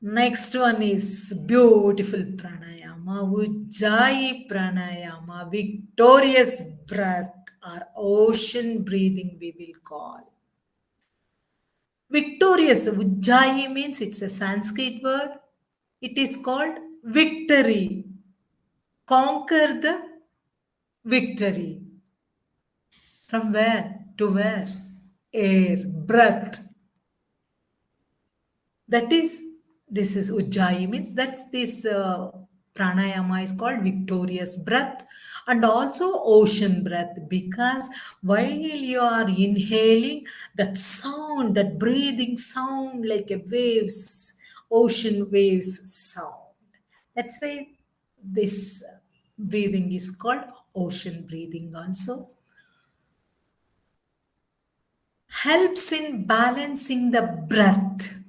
Next one is beautiful pranayama, Ujjayi pranayama, victorious breath or ocean breathing we will call. Victorious, Ujjayi means it's a Sanskrit word. It is called victory. Conquer the victory. From where to where? Air, breath. That is, this is Ujjayi means that's this pranayama is called victorious breath and also ocean breath, because while you are inhaling, that sound, that breathing sound like a waves, ocean waves sound. That's why this breathing is called ocean breathing also. helps in balancing the breath.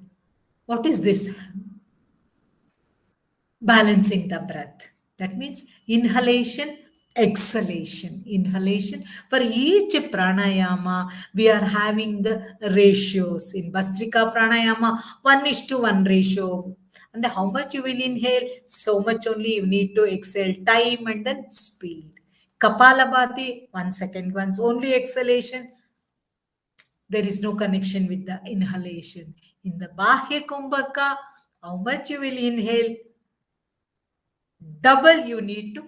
What is this? Balancing the breath. That means inhalation, exhalation. Inhalation. For each pranayama, we are having the ratios. In Bastrika pranayama, 1:1 ratio. And the how much you will inhale, so much only you need to exhale. Time and then speed. Kapalabhati, 1 second once, only exhalation. There is no connection with the inhalation. In the Bahya Kumbhaka, how much you will inhale, double you need to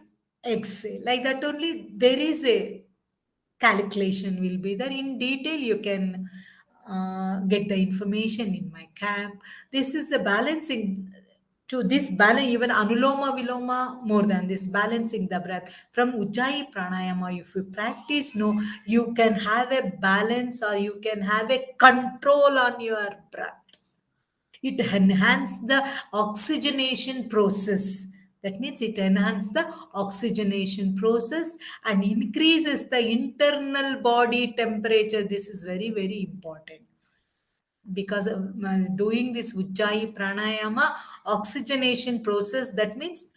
exhale. Like that only there is a calculation will be there. In detail you can get the information in my camp. This is a balancing. To this balance, even anuloma viloma, more than this, balancing the breath from ujjayi pranayama, if you practice, no, you can have a balance or you can have a control on your breath. It enhances the oxygenation process. That means it enhances the oxygenation process and increases the internal body temperature. This is very, very important because of doing this Ujjayi pranayama oxygenation process. That means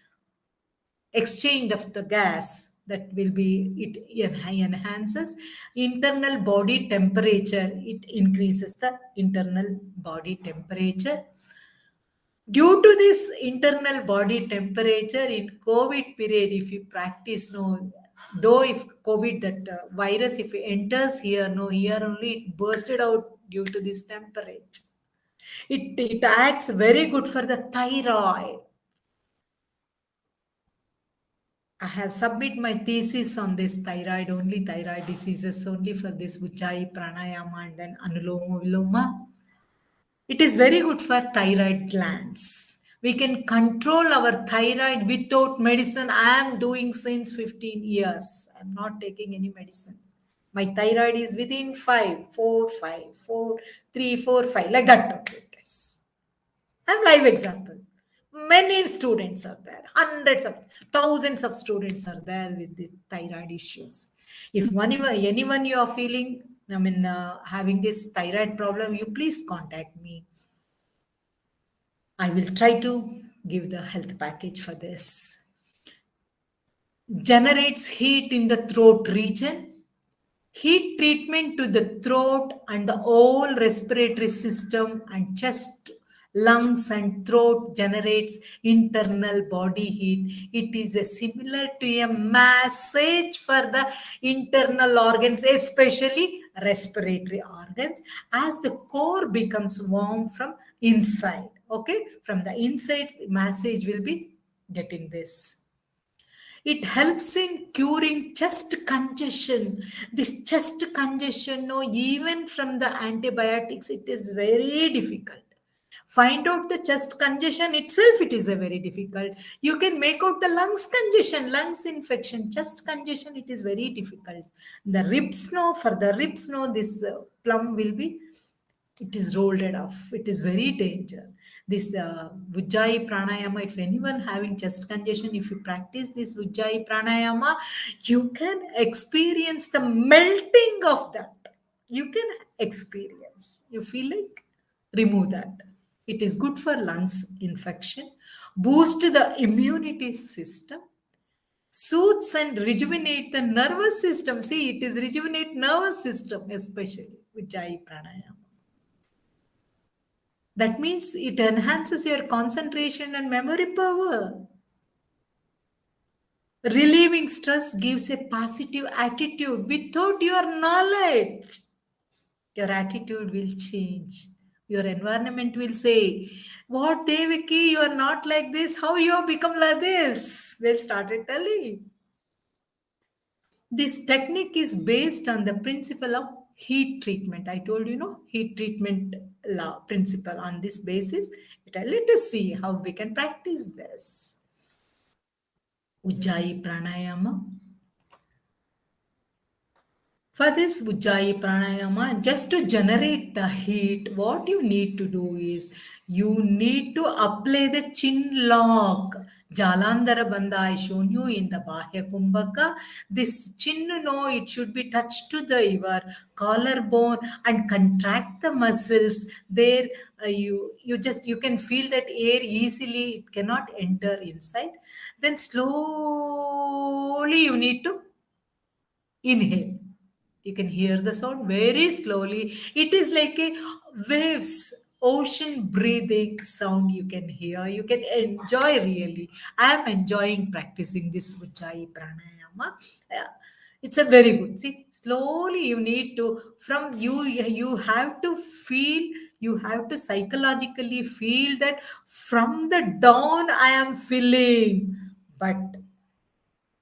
exchange of the gas, that will be, it enhances internal body temperature. It increases the internal body temperature. Due to this internal body temperature in COVID period, if you practice, no, though if COVID, that virus, if it enters here, no, here only it bursted out due to this temperature. It acts very good for the thyroid. I have submit my thesis on this thyroid only, thyroid diseases only, for this Ujjayi pranayama and then anuloma viloma. It is very good for thyroid glands. We can control our thyroid without medicine. I am doing since 15 years. I'm not taking any medicine. My thyroid is within 5, 4, 5, 4, 3, 4, 5, like that. only it is. I'm live example. Many students are there, hundreds of thousands of students are there with the thyroid issues. If anyone you are feeling, having this thyroid problem, you please contact me. I will try to give the health package for this. Generates heat in the throat region. Heat treatment to the throat and the whole respiratory system and chest, lungs and throat generates internal body heat. It is a similar to a massage for the internal organs, especially respiratory organs, as the core becomes warm from inside. Okay, from the inside, massage will be getting this. It helps in curing chest congestion. This chest congestion, no, even from the antibiotics, it is very difficult. Find out the chest congestion itself, it is a very difficult. You can make out the lungs congestion, lungs infection, chest congestion, it is very difficult. The ribs, no, for the ribs, no, this plum will be, it is rolled it off. It is very danger. This Ujjayi pranayama, if anyone having chest congestion, if you practice this Ujjayi pranayama, you can experience the melting of that. You can experience. You feel like remove that. It is good for lungs infection, boost the immunity system, soothes and rejuvenate the nervous system. See, it is rejuvenate nervous system, especially Ujjayi pranayama. That means it enhances your concentration and memory power. Relieving stress gives a positive attitude without your knowledge. Your attitude will change. Your environment will say, "What, Devaki, you are not like this. How you have become like this?" They'll started telling. This technique is based on the principle of heat treatment. I told you, no, heat treatment law principle. On this basis, let us see how we can practice this. Ujjayi pranayama. For this Ujjayi pranayama, just to generate the heat, what you need to do is you need to apply the chin lock. Jalandhara Bandha I shown you in the Bahya Kumbhaka. This chin, no, it should be touched to the your collarbone and contract the muscles. There, you can feel that air easily. It cannot enter inside. Then slowly you need to inhale. You can hear the sound very slowly. It is like a waves, ocean breathing sound you can hear. You can enjoy really. I am enjoying practicing this Ujjayi pranayama. Yeah, it's a very good. See, slowly you need to, from you have to feel, you have to psychologically feel that from the down I am feeling. But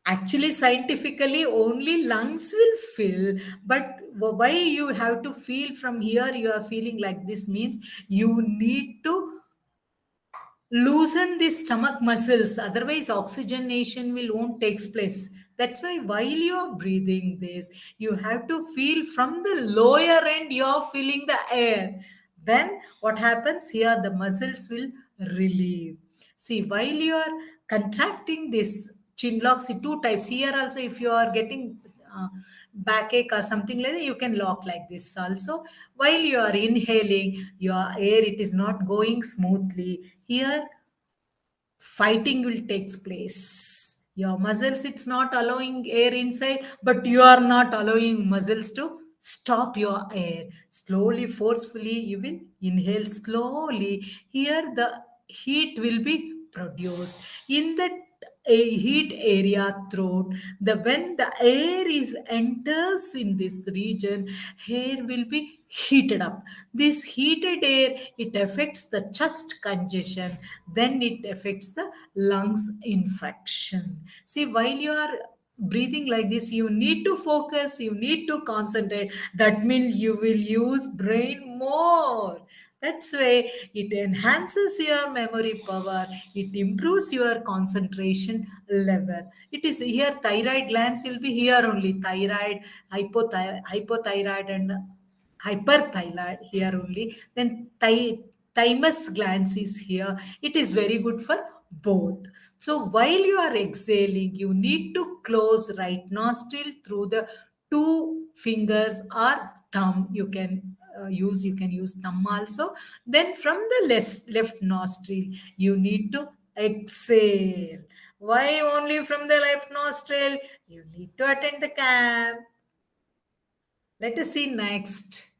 actually scientifically only lungs will fill, but why you have to feel from here, you are feeling like this means you need to loosen the stomach muscles, otherwise oxygenation will won't takes place. That's why while you are breathing this, you have to feel from the lower end, you are feeling the air. Then what happens here, the muscles will relieve. See, while you are contracting this chin lock, see two types here also. If you are getting backache or something like that, you can lock like this also. While you are inhaling your air, it is not going smoothly here, fighting will takes place. Your muscles, it's not allowing air inside, but you are not allowing muscles to stop your air. Slowly, forcefully you will inhale slowly. Here the heat will be produced in that heat area throat. The when the air is enters in this region, air will be heated up. This heated air, it affects the chest congestion, then it affects the lungs infection. See, while you are breathing like this, you need to focus, you need to concentrate. That means you will use brain more. That's why it enhances your memory power, it improves your concentration level. It is here, thyroid glands will be here only. Thyroid, hypothyroid, and hyperthyroid here only. Then thymus glands is here. It is very good for both. So while you are exhaling, you need to close right nostril through the two fingers or thumb. You can use thumb also. Then from the left nostril, you need to exhale. Why only from the left nostril? You need to attend the camp. Let us see next.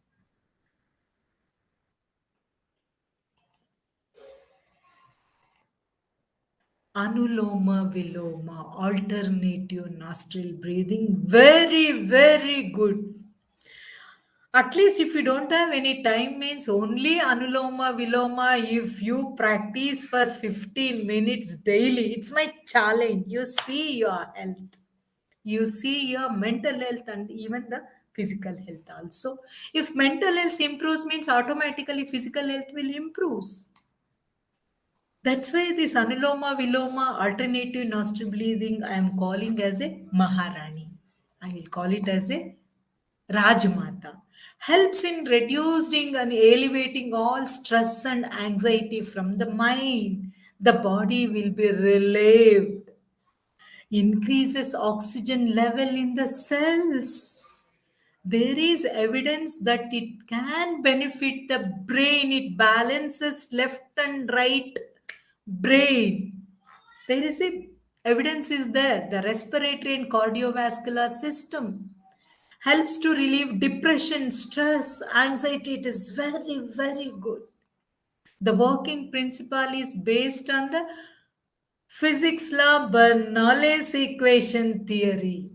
Anuloma Viloma, alternative nostril breathing. Very, very good. At least if you don't have any time, means only Anuloma Viloma, if you practice for 15 minutes daily, it's my challenge. You see your health. You see your mental health and even the physical health also. If mental health improves, means automatically physical health will improve. That's why this Anuloma Viloma alternative nostril breathing I am calling as a Maharani. I will call it as a Rajmata. Helps in reducing and elevating all stress and anxiety from the mind. The body will be relieved. Increases oxygen level in the cells. There is evidence that it can benefit the brain. It balances left and right brain. There is a evidence is there. The respiratory and cardiovascular system helps to relieve depression, stress, anxiety. It is very, very good. The working principle is based on the physics law Bernoulli's equation theory.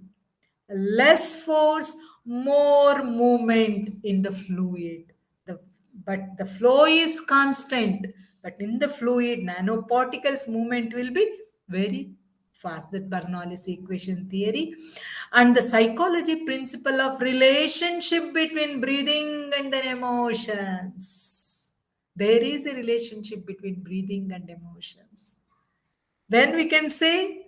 Less force, more movement in the fluid. The, but the flow is constant. But in the fluid, nanoparticles movement will be very fast. That Bernoulli's equation theory. And the psychology principle of relationship between breathing and then emotions. There is a relationship between breathing and emotions. Then we can say,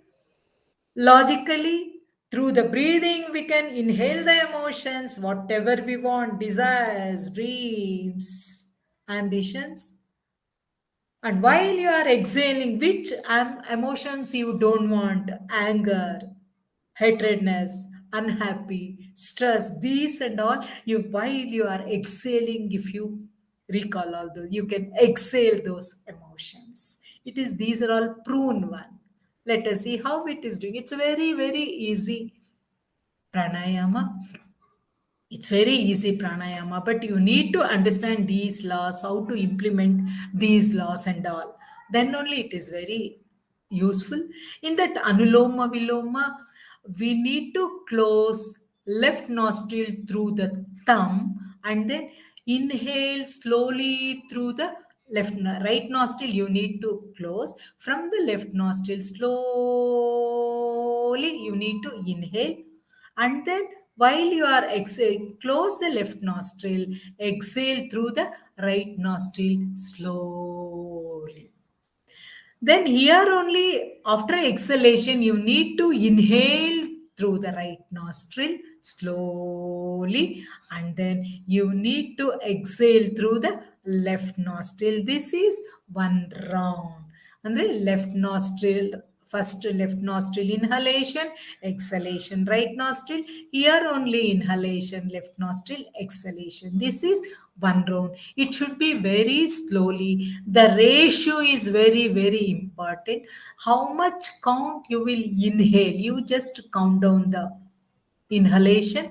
logically, through the breathing, we can inhale the emotions, whatever we want, desires, dreams, ambitions. And while you are exhaling, which emotions you don't want, anger, hatredness, unhappy, stress, these and all, you while you are exhaling, if you recall all those, you can exhale those emotions. It is these are all prune one. Let us see how it is doing. It's very, very easy pranayama. It's very easy pranayama, but you need to understand these laws, how to implement these laws and all. Then only it is very useful. In that anuloma viloma, we need to close left nostril through the thumb and then inhale slowly through the right nostril. You need to close from the left nostril slowly. You need to inhale, and then while you are exhale, close the left nostril, exhale through the right nostril slowly. Then here only after exhalation, you need to inhale through the right nostril slowly, and then you need to exhale through the left nostril. This is one round. Andre left nostril, first left nostril inhalation, exhalation, right nostril. Here only inhalation, left nostril, exhalation. This is one round. It should be very slowly. The ratio is very, very important. How much count you will inhale? You just count down the inhalation,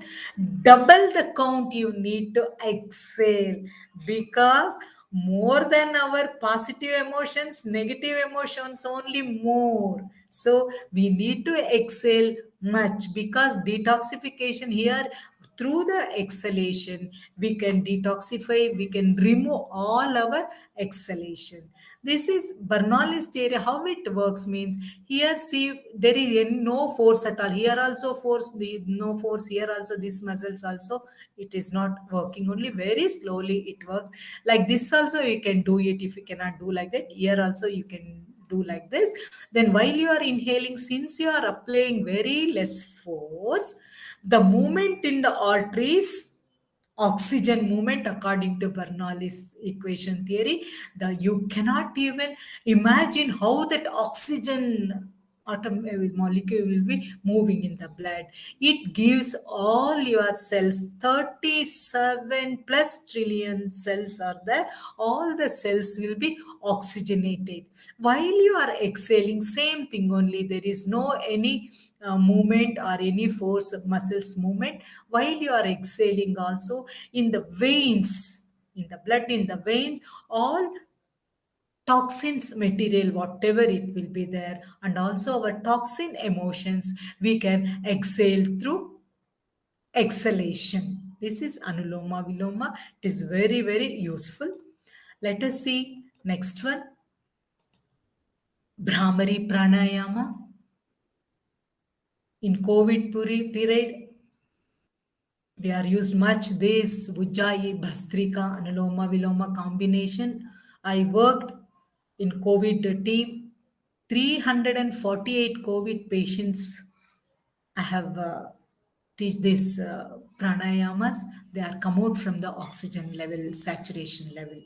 double the count you need to exhale, because more than our positive emotions, negative emotions only more. So we need to exhale much, because detoxification here, through the exhalation we can detoxify, we can remove all our exhalation. This is Bernoulli's theory. How it works means, here see there is no force at all. Here also force, the no force. Here also this muscles also it is not working. Only very slowly it works. Like this also you can do it. If you cannot do like that, here also you can do like this. Then while you are inhaling, since you are applying very less force, the movement in the arteries, oxygen movement according to Bernoulli's equation theory, the you cannot even imagine how that oxygen atom molecule will be moving in the blood. It gives all your cells, 37 plus trillion cells are there, all the cells will be oxygenated. While you are exhaling, same thing only, there is no any movement or any force muscles movement. While you are exhaling also, in the veins, in the blood, in the veins, all toxins material whatever it will be there, and also our toxin emotions, we can exhale through exhalation. This is anuloma viloma. It is very, very useful. Let us see next one, Brahmari pranayama. In COVID period, we are used much this Ujjayi, Bhastrika, Anuloma Viloma combination. I worked in COVID team, 348 COVID patients I have teach this pranayamas. They are come out from the oxygen level, saturation level.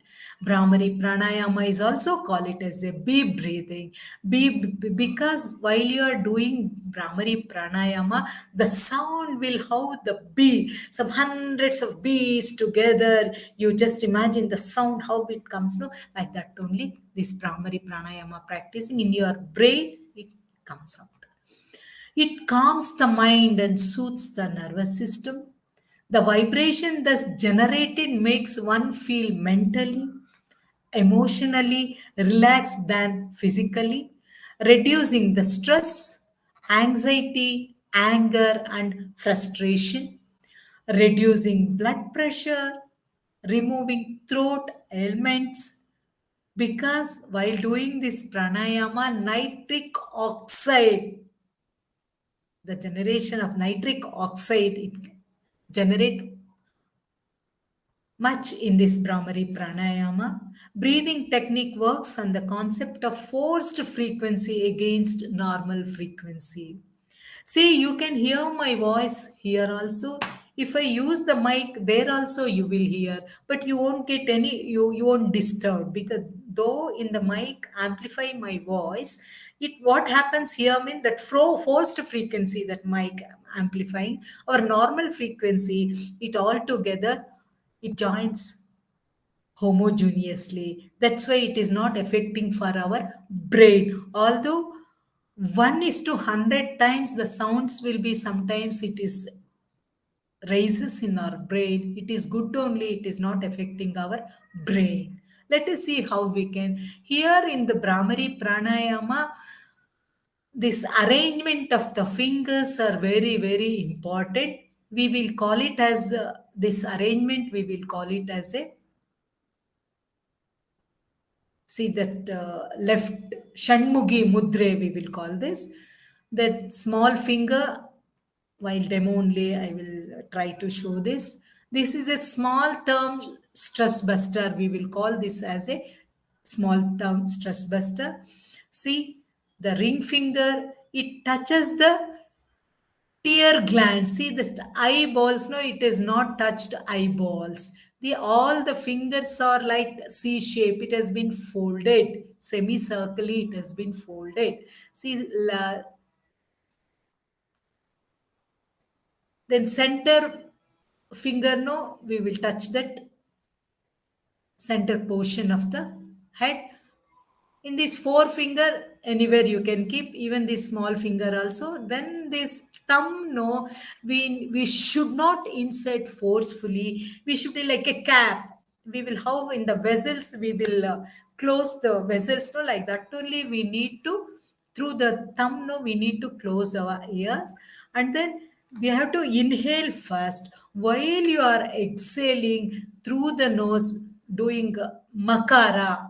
Brahmari pranayama is also called it as a bee breathing. Because while you are doing Brahmari pranayama, the sound will how the bee, some hundreds of bees together. You just imagine the sound how it comes. No, like that only. This Brahmari pranayama practicing in your brain, it comes out. It calms the mind and soothes the nervous system. The vibration thus generated makes one feel mentally, emotionally relaxed than physically, reducing the stress, anxiety, anger, and frustration, reducing blood pressure, removing throat ailments. Because while doing this pranayama, nitric oxide, the generation of nitric oxide, it generate much in this Brahmari pranayama. Breathing technique works on the concept of forced frequency against normal frequency. See, you can hear my voice here also. If I use the mic there also, you will hear, but you won't get any, you won't disturb, because though in the mic amplify my voice, it what happens here mean that forced frequency that mic amplifying our normal frequency, it all together it joins homogeneously. That's why it is not affecting for our brain. Although 1 is to 100 times the sounds will be sometimes it is rises in our brain. It is good only, it is not affecting our brain. Let us see how we can. Here in the Brahmari Pranayama, this arrangement of the fingers are very, very important. We will call it as this arrangement, we will call it as a see that left Shanmugi Mudre, we will call this. That small finger, while demo only, I will try to show this. This is a small term stress buster. We will call this as a small term stress buster. See, the ring finger, it touches the tear gland. See the eyeballs. No, it is not touched eyeballs. The all the fingers are like C shape. It has been folded semicircularly. It has been folded. See, then center finger. No, we will touch that center portion of the head. In this forefinger, anywhere you can keep, even this small finger also. Then this thumb, no, we should not insert forcefully. We should be like a cap. We will how in the vessels we will close the vessels, no, like that only. We need to through the thumb, no, we need to close our ears, and then we have to inhale first while you are exhaling through the nose, doing makara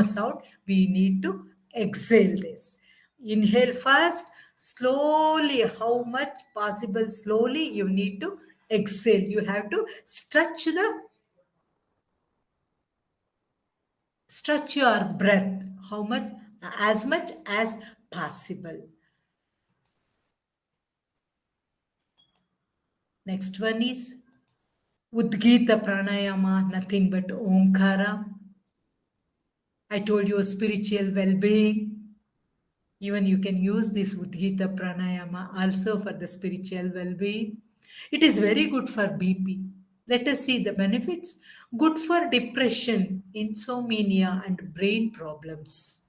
sound. We need to exhale this. Inhale first, slowly, how much possible slowly you need to exhale. You have to stretch your breath, how much as possible. Next one is Udgita Pranayama, nothing but Omkara. I told you spiritual well-being. Even you can use this Udgita Pranayama also for the spiritual well-being. It is very good for BP. Let us see the benefits. Good for depression, insomnia, and brain problems.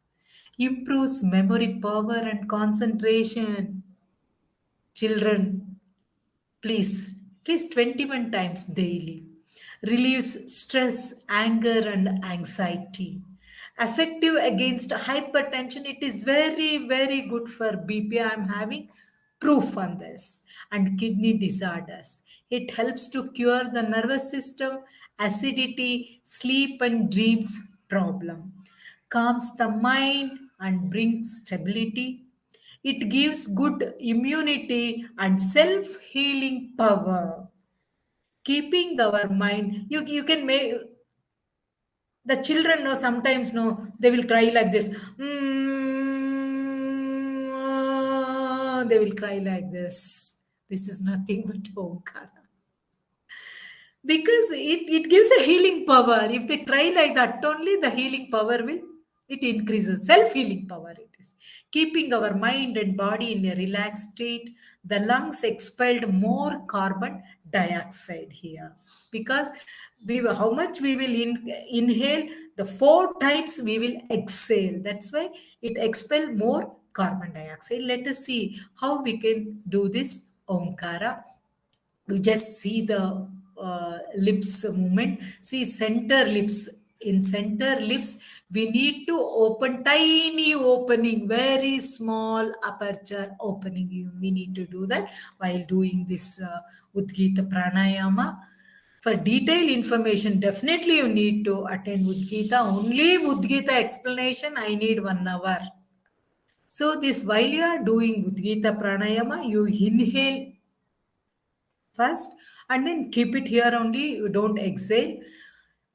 Improves memory power and concentration. Children, please, at least 21 times daily. Relieves stress, anger, and anxiety. Effective against hypertension. It is very, very good for BP. I am having proof on this. And kidney disorders. It helps to cure the nervous system, acidity, sleep, and dreams problem. Calms the mind and brings stability. It gives good immunity and self healing power. Keeping our mind, you can make the children know sometimes no, they will cry like this. They will cry like this. This is nothing but Omkara. Because it gives a healing power. If they cry like that only, the healing power will, it increases. Self-healing power it is. Keeping our mind and body in a relaxed state. The lungs expelled more carbon dioxide here. Because how much we will inhale, the 4 times we will exhale. That's why it expel more carbon dioxide. Let us see how we can do this Omkara. You just see the lips movement. See center lips. In center lips we need to open tiny opening, very small aperture opening. We need to do that while doing this Udgita Pranayama. For detailed information, definitely you need to attend Udgita. Only Udgita explanation I need 1 hour. So this while you are doing Udgita Pranayama, you inhale first and then keep it here only. You don't exhale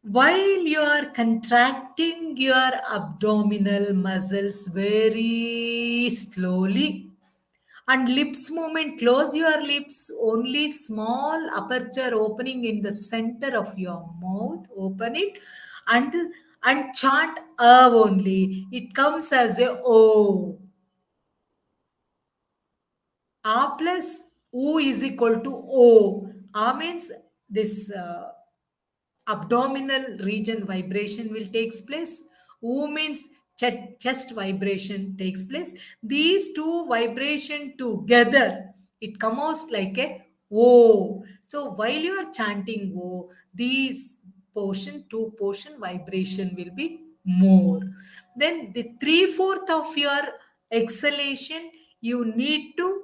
while you are contracting your abdominal muscles very slowly. And lips movement, close your lips, only small aperture opening in the center of your mouth, open it. And and chant A only. It comes as a O. A plus U is equal to O. A means this abdominal region vibration will takes place. U means chest vibration takes place. These two vibration together, it comes out like a O. So while you are chanting O, these two portion vibration will be more. Then the three-fourth of your exhalation, you need to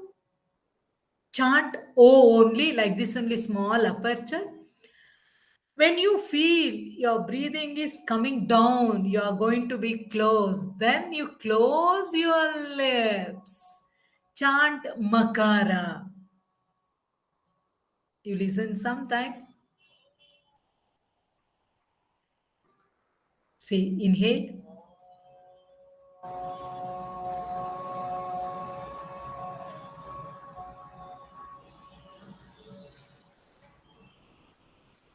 chant O only, like this only, small aperture. When you feel your breathing is coming down, you are going to be close. Then you close your lips. Chant Makara. You listen sometime. Say, inhale.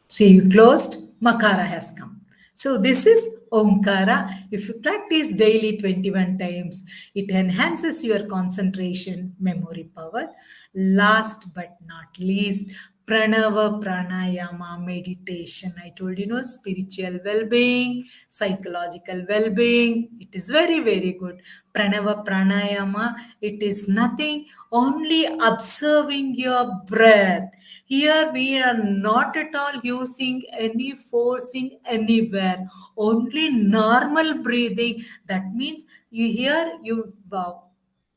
See, you closed, Makara has come. So this is Omkara. If you practice daily 21 times, it enhances your concentration, memory power. Last but not least, Pranava Pranayama meditation. I told you, spiritual well-being, psychological well-being. It is very, very good. Pranava Pranayama, it is nothing, only observing your breath. Here we are not at all using any forcing anywhere, only normal breathing. That means you here you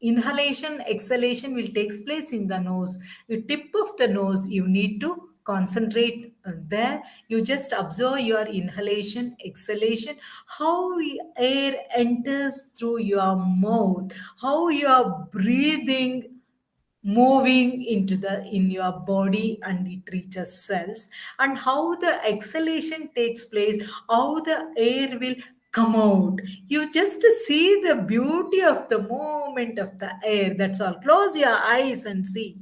inhalation, exhalation will takes place in the nose. You tip of the nose, you need to concentrate there. You just observe your inhalation, exhalation, how air enters through your mouth, how you are breathing moving into the in your body and it reaches cells, and how the exhalation takes place, how the air will come out. You just see the beauty of the movement of the air. That's all. Close your eyes and see.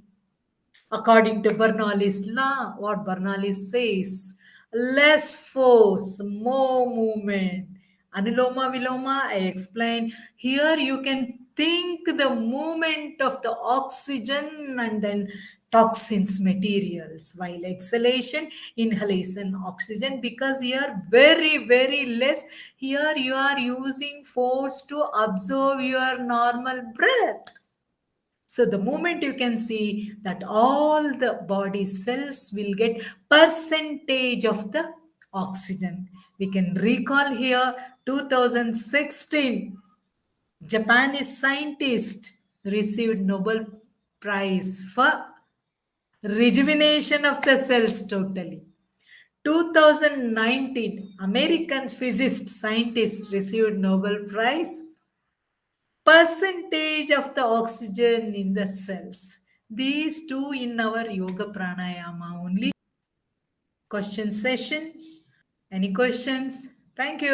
According to Bernoulli's law, what Bernoulli says, less force, more movement. Anuloma Viloma, I explained. Here you can think the movement of the oxygen and then toxins materials, while exhalation, inhalation, oxygen, because here very, very less. Here you are using force to absorb your normal breath. So the moment you can see that all the body cells will get percentage of the oxygen. We can recall here 2016, Japanese scientist received Nobel Prize for rejuvenation of the cells totally. 2019, American physicist scientist received Nobel Prize percentage of the oxygen in the cells. These two in our yoga pranayama only. Question session. Any questions? Thank you.